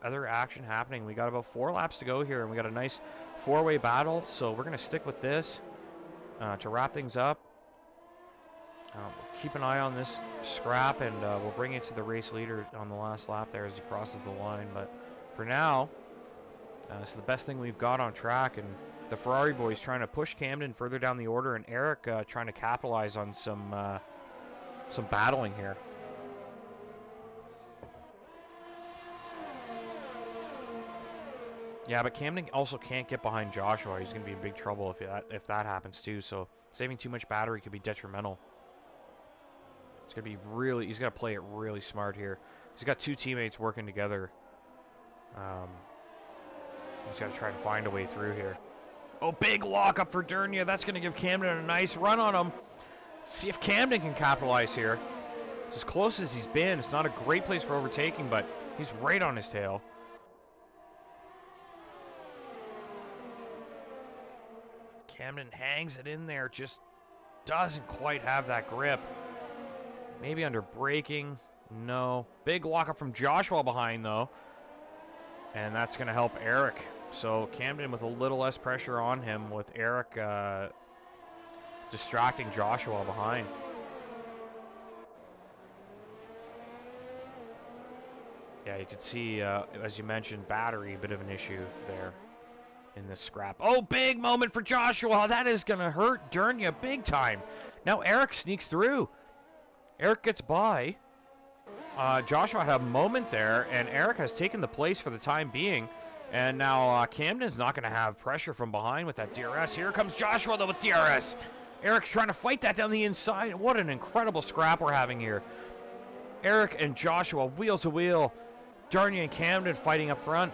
other action happening. We got about 4 laps to go here, and we got a nice 4-way battle. So we're going to stick with this to wrap things up. Keep an eye on this scrap, and we'll bring it to the race leader on the last lap there as he crosses the line. But for now, this is the best thing we've got on track, and the Ferrari boys trying to push Camden further down the order, and Eric trying to capitalize on some battling here. Yeah, but Camden also can't get behind Joshua. He's going to be in big trouble if that happens too. So saving too much battery could be detrimental. It's going to be really... He's got to play it really smart here. He's got 2 teammates working together. He's got to try to find a way through here. Oh, big lockup for Dernia. That's going to give Camden a nice run on him. See if Camden can capitalize here. It's as close as he's been. It's not a great place for overtaking, but he's right on his tail. Camden hangs it in there, just doesn't quite have that grip. Maybe under braking. No. Big lockup from Joshua behind, though. And that's going to help Eric. So Camden with a little less pressure on him, with Eric distracting Joshua behind. Yeah, you could see, as you mentioned, battery, a bit of an issue there in this scrap. Oh, big moment for Joshua. That is going to hurt Dernia big time. Now Eric sneaks through. Eric gets by. Joshua had a moment there, and Eric has taken the place for the time being. And now Camden's not going to have pressure from behind with that DRS. Here comes Joshua, though, with DRS. Eric's trying to fight that down the inside. What an incredible scrap we're having here. Eric and Joshua, wheel to wheel. Darnia and Camden fighting up front.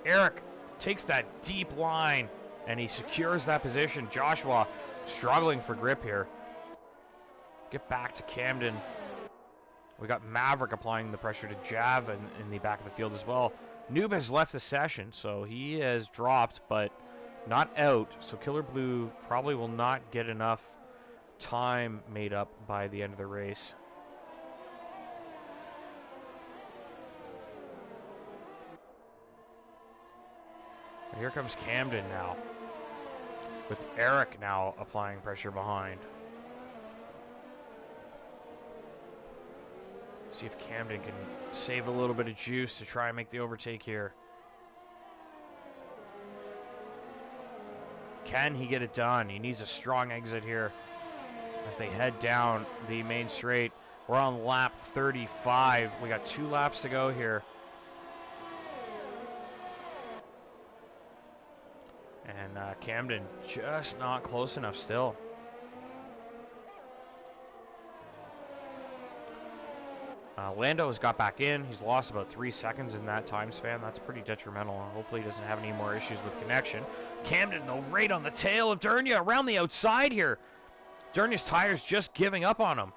Eric takes that deep line, and he secures that position. Joshua struggling for grip here. Get back to Camden. We got Maverick applying the pressure to Jav in the back of the field as well. Noob has left the session, so he has dropped, but not out. So Killer Blue probably will not get enough time made up by the end of the race. And here comes Camden now, with Eric now applying pressure behind. See if Camden can save a little bit of juice to try and make the overtake here. Can he get it done? He needs a strong exit here as they head down the main straight. We're on lap 35. We got 2 laps to go here. And Camden just not close enough still. Lando has got back in. He's lost about 3 seconds in that time span. That's pretty detrimental. Hopefully he doesn't have any more issues with connection. Camden, though, right on the tail of Darnia around the outside here. Darnia's tires just giving up on him.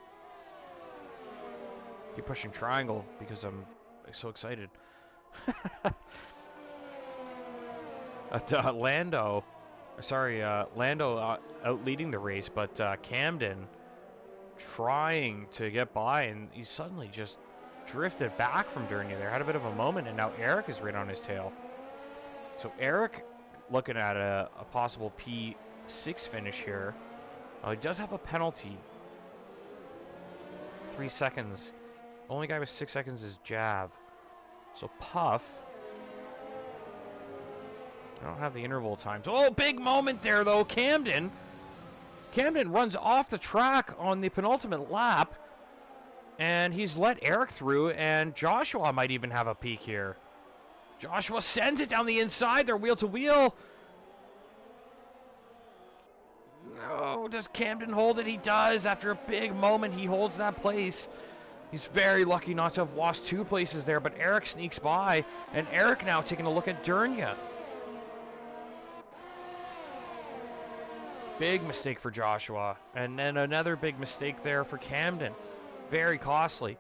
Keep pushing triangle because I'm so excited. Lando out leading the race, but Camden trying to get by, and he suddenly just drifted back from Darnia there. Had a bit of a moment, and now Eric is right on his tail. So Eric looking at a possible P6 finish here. He does have a penalty. 3 seconds. Only guy with 6 seconds is Jav. So Puff. I don't have the interval times. Oh, big moment there, though. Camden runs off the track on the penultimate lap, and he's let Eric through, and Joshua might even have a peek here. Joshua sends it down the inside. They're wheel to wheel. No, does Camden hold it? He does. After a big moment, he holds that place. He's very lucky not to have lost 2 places there, but Eric sneaks by, and Eric now taking a look at Darnia. Big mistake for Joshua, and then another big mistake there for Camden. Very costly.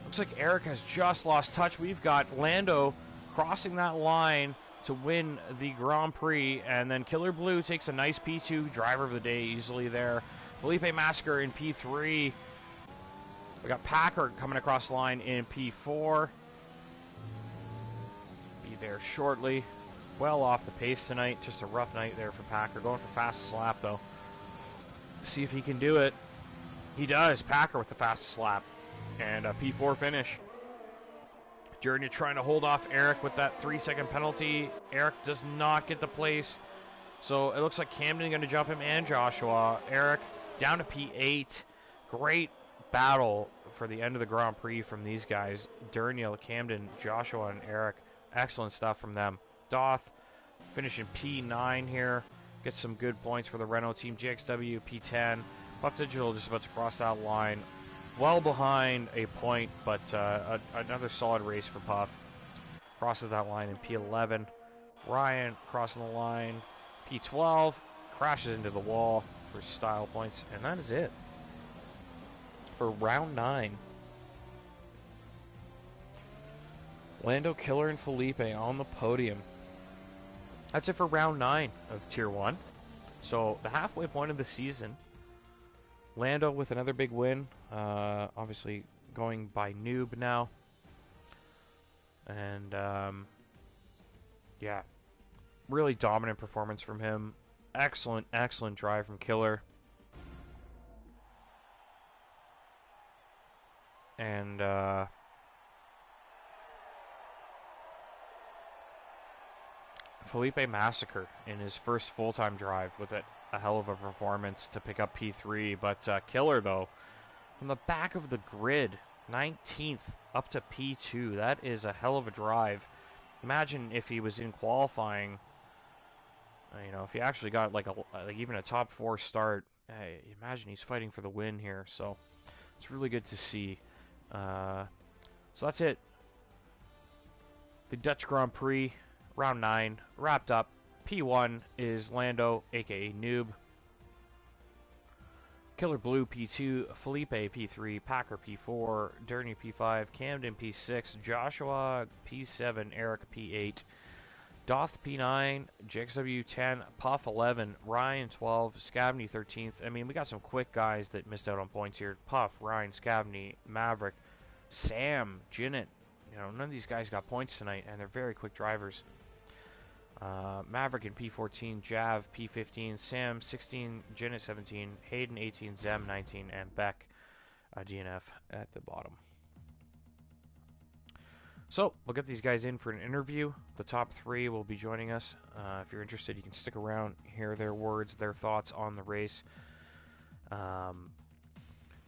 Looks like Eric has just lost touch. We've got Lando crossing that line to win the Grand Prix, and then Killer Blue takes a nice P2, driver of the day easily there. Felipe Masker in P3. We got Packer coming across the line in P4. Be there shortly. Well off the pace tonight. Just a rough night there for Packer. Going for fastest lap, though. See if he can do it. He does. Packer with the fastest lap. And a P4 finish. Darnia trying to hold off Eric with that 3-second penalty. Eric does not get the place. So it looks like Camden going to jump him and Joshua. Eric down to P8. Great battle for the end of the Grand Prix from these guys. Darnia, Camden, Joshua, and Eric. Excellent stuff from them. Doth finishing P9 here. Gets some good points for the Renault team. GXW P10. Puff Digital just about to cross that line. Well behind a point, but another solid race for Puff. Crosses that line in P11. Ryan crossing the line. P12. Crashes into the wall for style points. And that is it for round 9. Lando, Killer, and Felipe on the podium. That's it for round 9 of Tier 1. So the halfway point of the season. Lando with another big win. Obviously going by noob now. And yeah, really dominant performance from him. Excellent, excellent drive from Killer. And yeah, Felipe Massacre in his first full-time drive with a hell of a performance to pick up P3. But Killer, though, from the back of the grid, 19th up to P2. That is a hell of a drive. Imagine if he was in qualifying. You know, if he actually got like even a top 4 start. Hey, imagine he's fighting for the win here. So it's really good to see. So that's it. The Dutch Grand Prix, round 9, wrapped up. P1 is Lando, aka Noob. Killer Blue P2, Felipe P3, Packer P4, Derny P5, Camden P6, Joshua P7, Eric P8, Doth P9, JXW 10, Puff 11, Ryan 12, Scavney 13th. I mean, we got some quick guys that missed out on points here. Puff, Ryan, Scavney, Maverick, Sam, Jinnit. You know, none of these guys got points tonight, and they're very quick drivers. Maverick in P14, Jav P15, Sam 16, Jinnit 17, Hayden 18, Zem 19, and Beck DNF at the bottom. So we'll get these guys in for an interview. The top 3 will be joining us. If you're interested, you can stick around, hear their words, their thoughts on the race.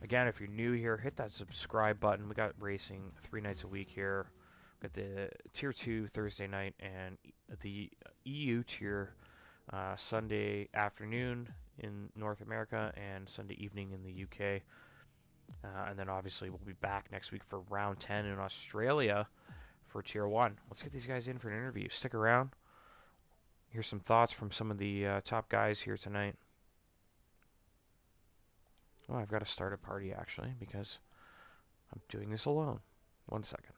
Again, if you're new here, hit that subscribe button. We got racing 3 nights a week here. We got the Tier 2 Thursday night and the EU Tier Sunday afternoon in North America and Sunday evening in the UK. And then obviously we'll be back next week for round 10 in Australia for Tier 1. Let's get these guys in for an interview. Stick around. Here's some thoughts from some of the top guys here tonight. Oh, I've got to start a party actually because I'm doing this alone. 1 second.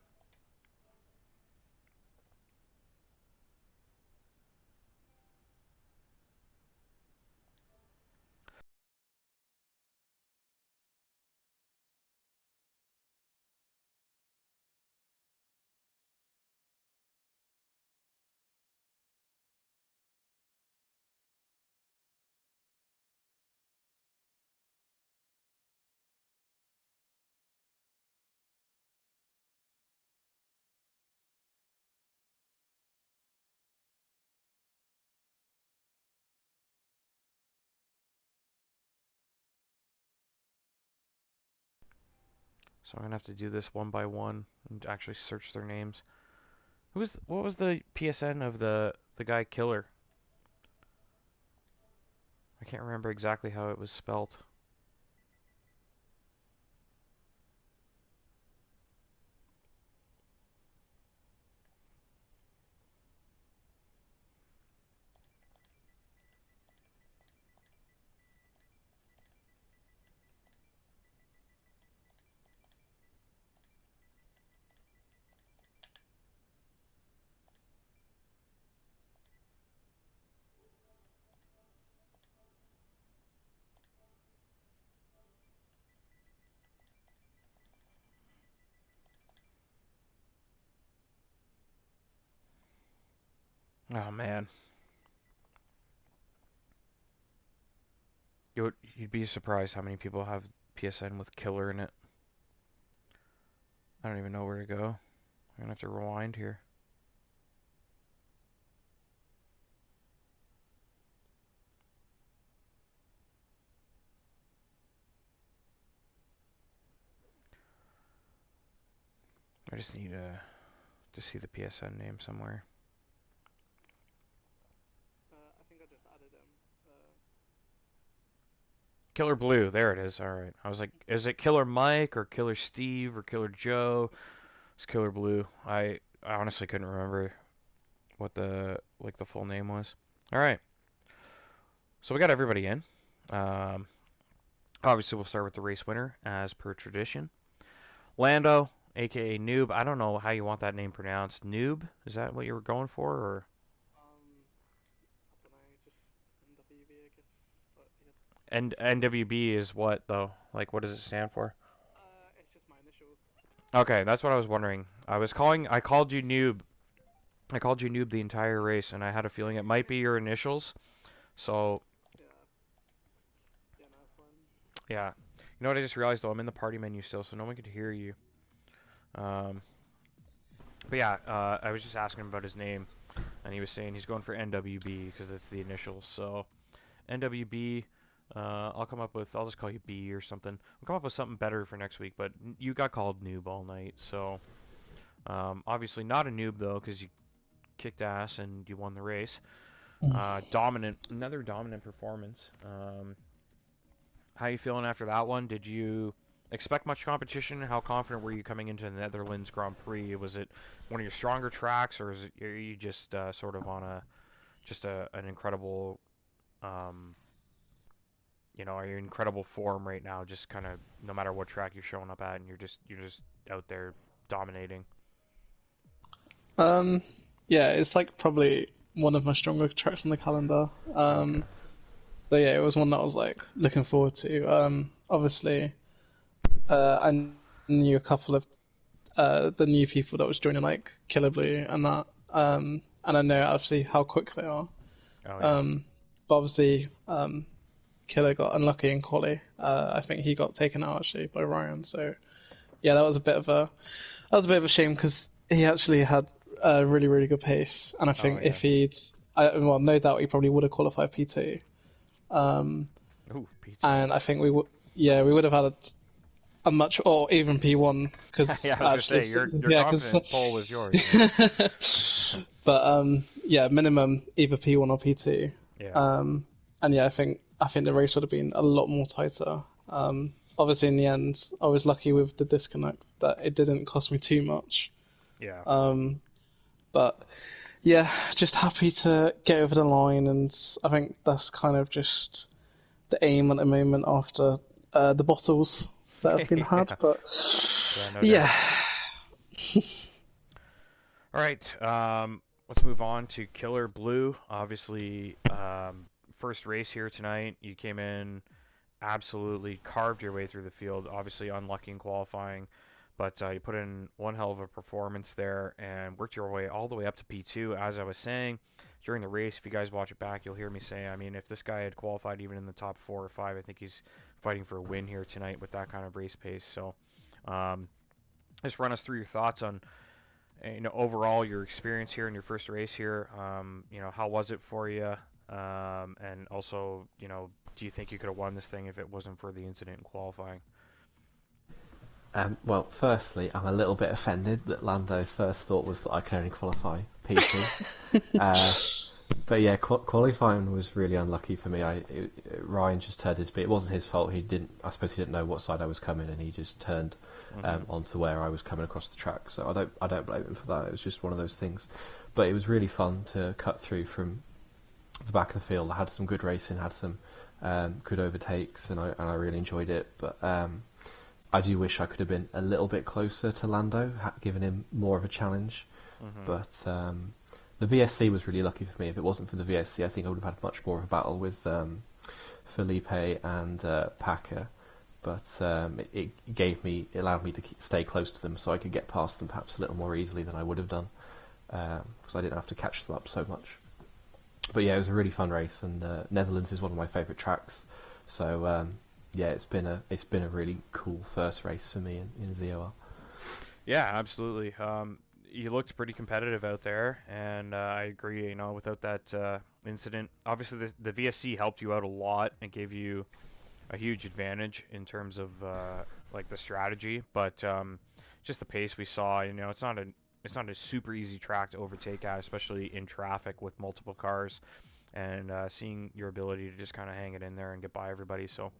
So I'm gonna have to do this one by one and actually search their names. What was the PSN of the guy Killer? I can't remember exactly how it was spelt. Oh man. You'd be surprised how many people have PSN with Killer in it. I don't even know where to go. I'm gonna have to rewind here. I just need to see the PSN name somewhere. I think I just added him. Killer Blue, there it is. All right. I was like, is it Killer Mike or Killer Steve or Killer Joe? It's Killer Blue. I honestly couldn't remember what the full name was. All right. So we got everybody in. Um, Obviously, we'll start with the race winner as per tradition. Lando, aka Noob. I don't know how you want that name pronounced. Noob? Is that what you were going for, or? I don't know, just NWB, I guess. But yeah. And NWB is what though? Like, what does it stand for? It's just my initials. Okay, that's what I was wondering. I called you Noob. I called you Noob the entire race, and I had a feeling it might be your initials. So, Yeah. Yeah, no, that's fine. yeah. You know what I just realized though? I'm in the party menu still, so no one could hear you. Um, but yeah, I was just asking him about his name. and he was saying he's going for NWB because it's the initials. So NWB. I'll just call you B or something. I'll come up with something better for next week. But you got called noob all night, so obviously not a noob though, because you kicked ass and you won the race. Dominant, another dominant performance. How you feeling after that one? Did you expect much competition? How confident were you coming into the Netherlands Grand Prix? Was it one of your stronger tracks, or are you just sort of on an incredible, um, are you in incredible form right now? Just kind of no matter what track you're showing up at, and you're just out there dominating. Um, yeah, it's like probably one of my stronger tracks on the calendar. Okay. So yeah, it was one that I was like looking forward to. Obviously, I knew a couple of the new people that was joining, like Killer Blue and that. And I know obviously how quick they are. Oh yeah. Um, but obviously, Killer got unlucky in quali. I think he got taken out actually by Ryan. So yeah, that was a bit of a shame because he actually had a really really good pace, and I Oh think yeah. if well, no doubt he probably would have qualified P2. Ooh, P2. And I think yeah, we would have had a much, or even P1, because Yeah, I was gonna actually, say your yeah, because, confident poll was yours. Yeah. but yeah, minimum either P1 or P2. Yeah. And yeah, I think the race would have been a lot more tighter. Obviously, in the end, I was lucky with the disconnect that it didn't cost me too much. Yeah. But yeah, just happy to get over the line, and I think that's kind of just the aim at the moment after the bottles that have been had. Yeah. But Yeah. No yeah, doubt. All right. Let's move on to Killer Blue. Obviously, first race here tonight. You came in, absolutely carved your way through the field. Obviously, unlucky in qualifying, but you put in one hell of a performance there and worked your way all the way up to P2. As I was saying during the race, if you guys watch it back, you'll hear me say, I mean, if this guy had qualified even in the top 4 or 5, I think he's fighting for a win here tonight with that kind of race pace. So, um, just run us through your thoughts on overall your experience here in your first race here. How was it for you? And also, do you think you could have won this thing if it wasn't for the incident in qualifying? Well, firstly, I'm a little bit offended that Lando's first thought was that I can only qualify P2. uh, but yeah, qualifying was really unlucky for me. Ryan just turned his bit. It wasn't his fault. He didn't. I suppose he didn't know what side I was coming, and he just turned Mm-hmm. onto where I was coming across the track. So I don't blame him for that. It was just one of those things. But it was really fun to cut through from the back of the field. I had some good racing, had some good overtakes, and I really enjoyed it. But I do wish I could have been a little bit closer to Lando, given him more of a challenge. Mm-hmm. But the VSC was really lucky for me. If it wasn't for the VSC, I think I would have had much more of a battle with Felipe and Packer. But it allowed me to stay close to them, so I could get past them perhaps a little more easily than I would have done, because I didn't have to catch them up so much. But yeah, it was a really fun race, and Netherlands is one of my favourite tracks. So yeah, it's been a really cool first race for me in ZOR. Yeah, absolutely. You looked pretty competitive out there, and I agree. Without that incident, obviously the VSC helped you out a lot and gave you a huge advantage in terms of like the strategy, but just the pace we saw. It's not a super easy track to overtake at, especially in traffic with multiple cars, and seeing your ability to just kind of hang it in there and get by everybody. So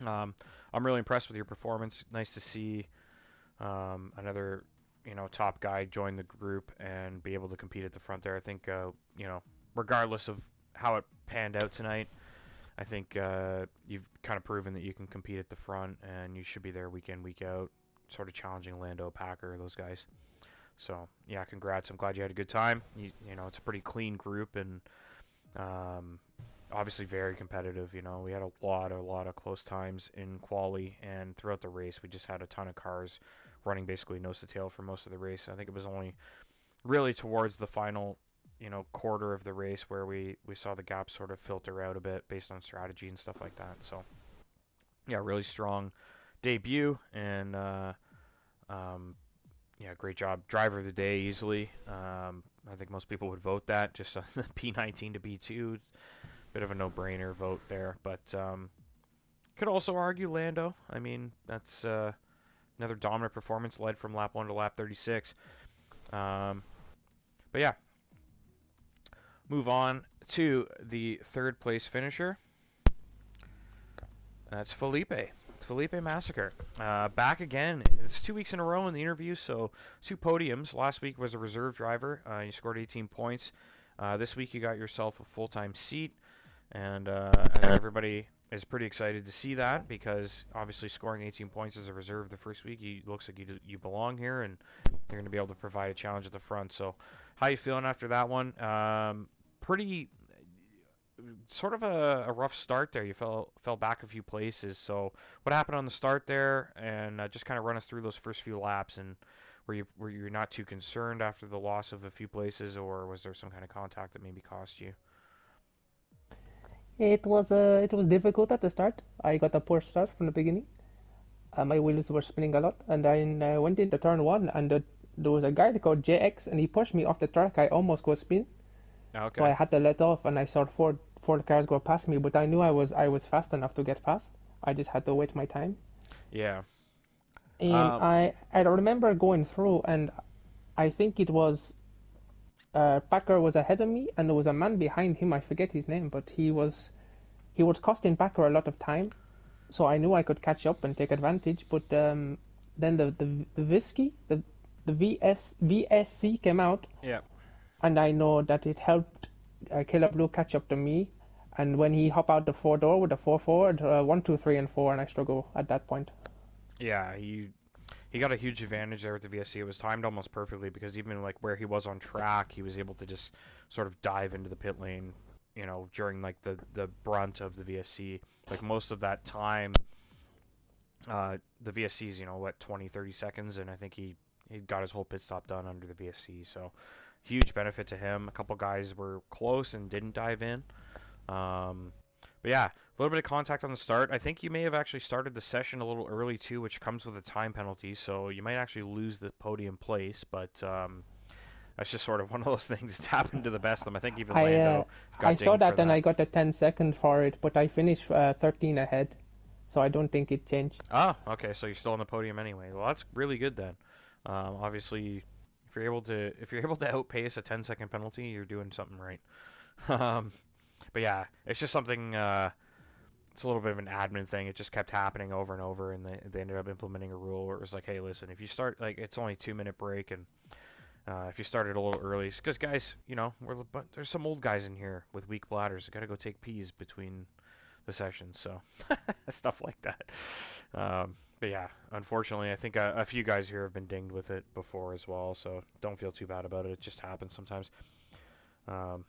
um, I'm really impressed with your performance. Nice to see another top guy join the group and be able to compete at the front there. I think regardless of how it panned out tonight, I think you've kind of proven that you can compete at the front, and you should be there week in, week out, sort of challenging Lando, Packer, those guys. So yeah, congrats. I'm glad you had a good time. It's a pretty clean group, and um, obviously very competitive. We had a lot of close times in quali, and throughout the race, we just had a ton of cars running basically nose to tail for most of the race. I think it was only really towards the final quarter of the race where we saw the gap sort of filter out a bit based on strategy and stuff like that. So yeah, really strong debut, and um, Yeah, great job. Driver of the day easily. I think most people would vote that just on the P19 to P2. Bit of a no-brainer vote there, but could also argue Lando. I mean, that's another dominant performance led from lap 1 to lap 36. But yeah, move on to the third place finisher. That's Felipe. Felipe Massacre. Back again. It's 2 weeks in a row in the interview, so 2 podiums. Last week was a reserve driver. You scored 18 points. This week you got yourself a full-time seat, and I think everybody is pretty excited to see that because obviously scoring 18 points as a reserve the first week, looks like you belong here, and you're going to be able to provide a challenge at the front. So, how you feeling after that one? Pretty sort of a rough start there. You fell back a few places. So what happened on the start there? And just kind of run us through those first few laps. And were you not too concerned after the loss of a few places, or was there some kind of contact that maybe cost you? It was difficult at the start. I got a poor start from the beginning. My wheels were spinning a lot, and I went into turn one, and there was a guy called JX, and he pushed me off the track. I almost got spin, so I Okay. had to let off, and I saw four cars go past me, but I knew I was fast enough to get past. I just had to wait my time. Yeah. And Um. I remember going through, and I think it was Packer was ahead of me, and there was a man behind him. I forget his name, but he was costing Packer a lot of time. So I knew I could catch up and take advantage. But then the Visky, the VSC came out, Yeah. and I know that it helped Killer Blue catch up to me. And when he hop out the 4 door with the 4 forward, 1, 2, 3, and 4, and I struggle at that point. Yeah. He got a huge advantage there with the VSC. It was timed almost perfectly because even like where he was on track, he was able to just sort of dive into the pit lane, during like the brunt of the VSC. Like most of that time, the VSC's, 20, 30 seconds, and I think he got his whole pit stop done under the VSC. So huge benefit to him. A couple guys were close and didn't dive in. Um, but yeah, a little bit of contact on the start. I think you may have actually started the session a little early too, which comes with a time penalty. So you might actually lose the podium place, but that's just sort of one of those things that's happened to the best of them. I think even I uh, Lando I got saw dinged for that and I that. got a 10-second for it, but I finished 13 ahead, so I don't think it changed. Ah, okay, so you're still on the podium anyway. Well, that's really good then. Obviously, if you're able to outpace a 10-second penalty, you're doing something right. Um, but yeah, it's just something. It's a little bit of an admin thing. It just kept happening over and over, and they ended up implementing a rule where it was like, hey, listen, if you start like it's only a 2 minute break, and if you started a little early, because guys, but there's some old guys in here with weak bladders. They got to go take pees between the sessions, so stuff like that. But yeah, unfortunately, I think a few guys here have been dinged with it before as well, so don't feel too bad about it. It just happens sometimes. Um,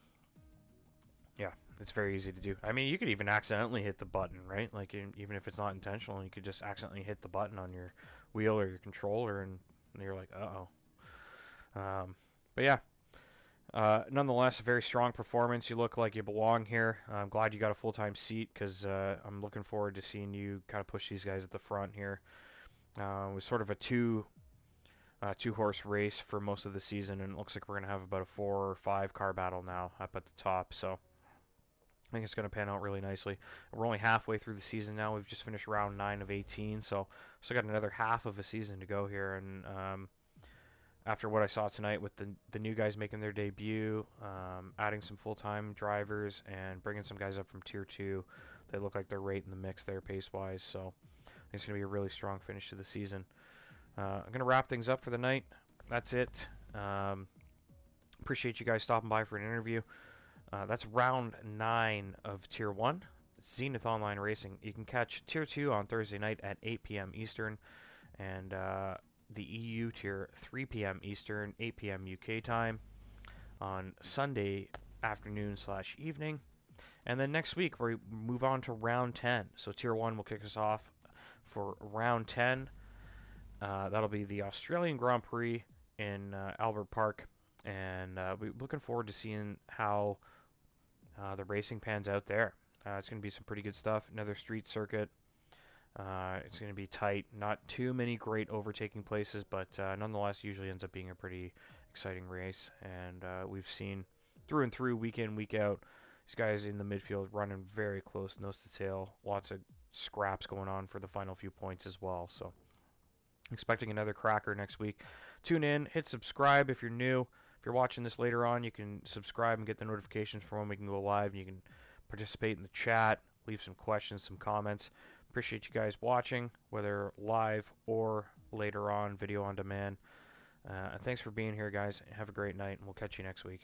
yeah, it's very easy to do. I mean, you could even accidentally hit the button, right? Like even if it's not intentional, you could just accidentally hit the button on your wheel or your controller, and you're like, uh oh. But yeah, nonetheless, a very strong performance. You look like you belong here. I'm glad you got a full-time seat because I'm looking forward to seeing you kind of push these guys at the front here. It was sort of a two horse race for most of the season, and it looks like we're gonna have about a 4 or 5 car battle now up at the top. So I think it's going to pan out really nicely. We're only halfway through the season now. We've just finished round 9 of 18, so still got another half of a season to go here. And after what I saw tonight with the new guys making their debut, adding some full time drivers, and bringing some guys up from tier 2, they look like they're right in the mix there pace wise. So I think it's going to be a really strong finish to the season. I'm going to wrap things up for the night. That's it. Appreciate you guys stopping by for an interview. That's round 9 of Tier 1, Zenith Online Racing. You can catch Tier 2 on Thursday night at 8 p.m. Eastern, and the EU Tier 3 p.m. Eastern, 8 p.m. UK time on Sunday afternoon/evening. And then next week we move on to round 10. So Tier 1 will kick us off for round 10. That'll be the Australian Grand Prix in Albert Park, and we're looking forward to seeing how the racing pans out there. It's going to be some pretty good stuff. Another street circuit. It's going to be tight. Not too many great overtaking places, but nonetheless, usually ends up being a pretty exciting race. And we've seen through and through, week in, week out, these guys in the midfield running very close, nose to tail. Lots of scraps going on for the final few points as well. So, expecting another cracker next week. Tune in, hit subscribe if you're new. If you're watching this later on, you can subscribe and get the notifications for when we can go live. And you can participate in the chat, leave some questions, some comments. Appreciate you guys watching, whether live or later on, video on demand. Thanks for being here, guys. Have a great night, and we'll catch you next week.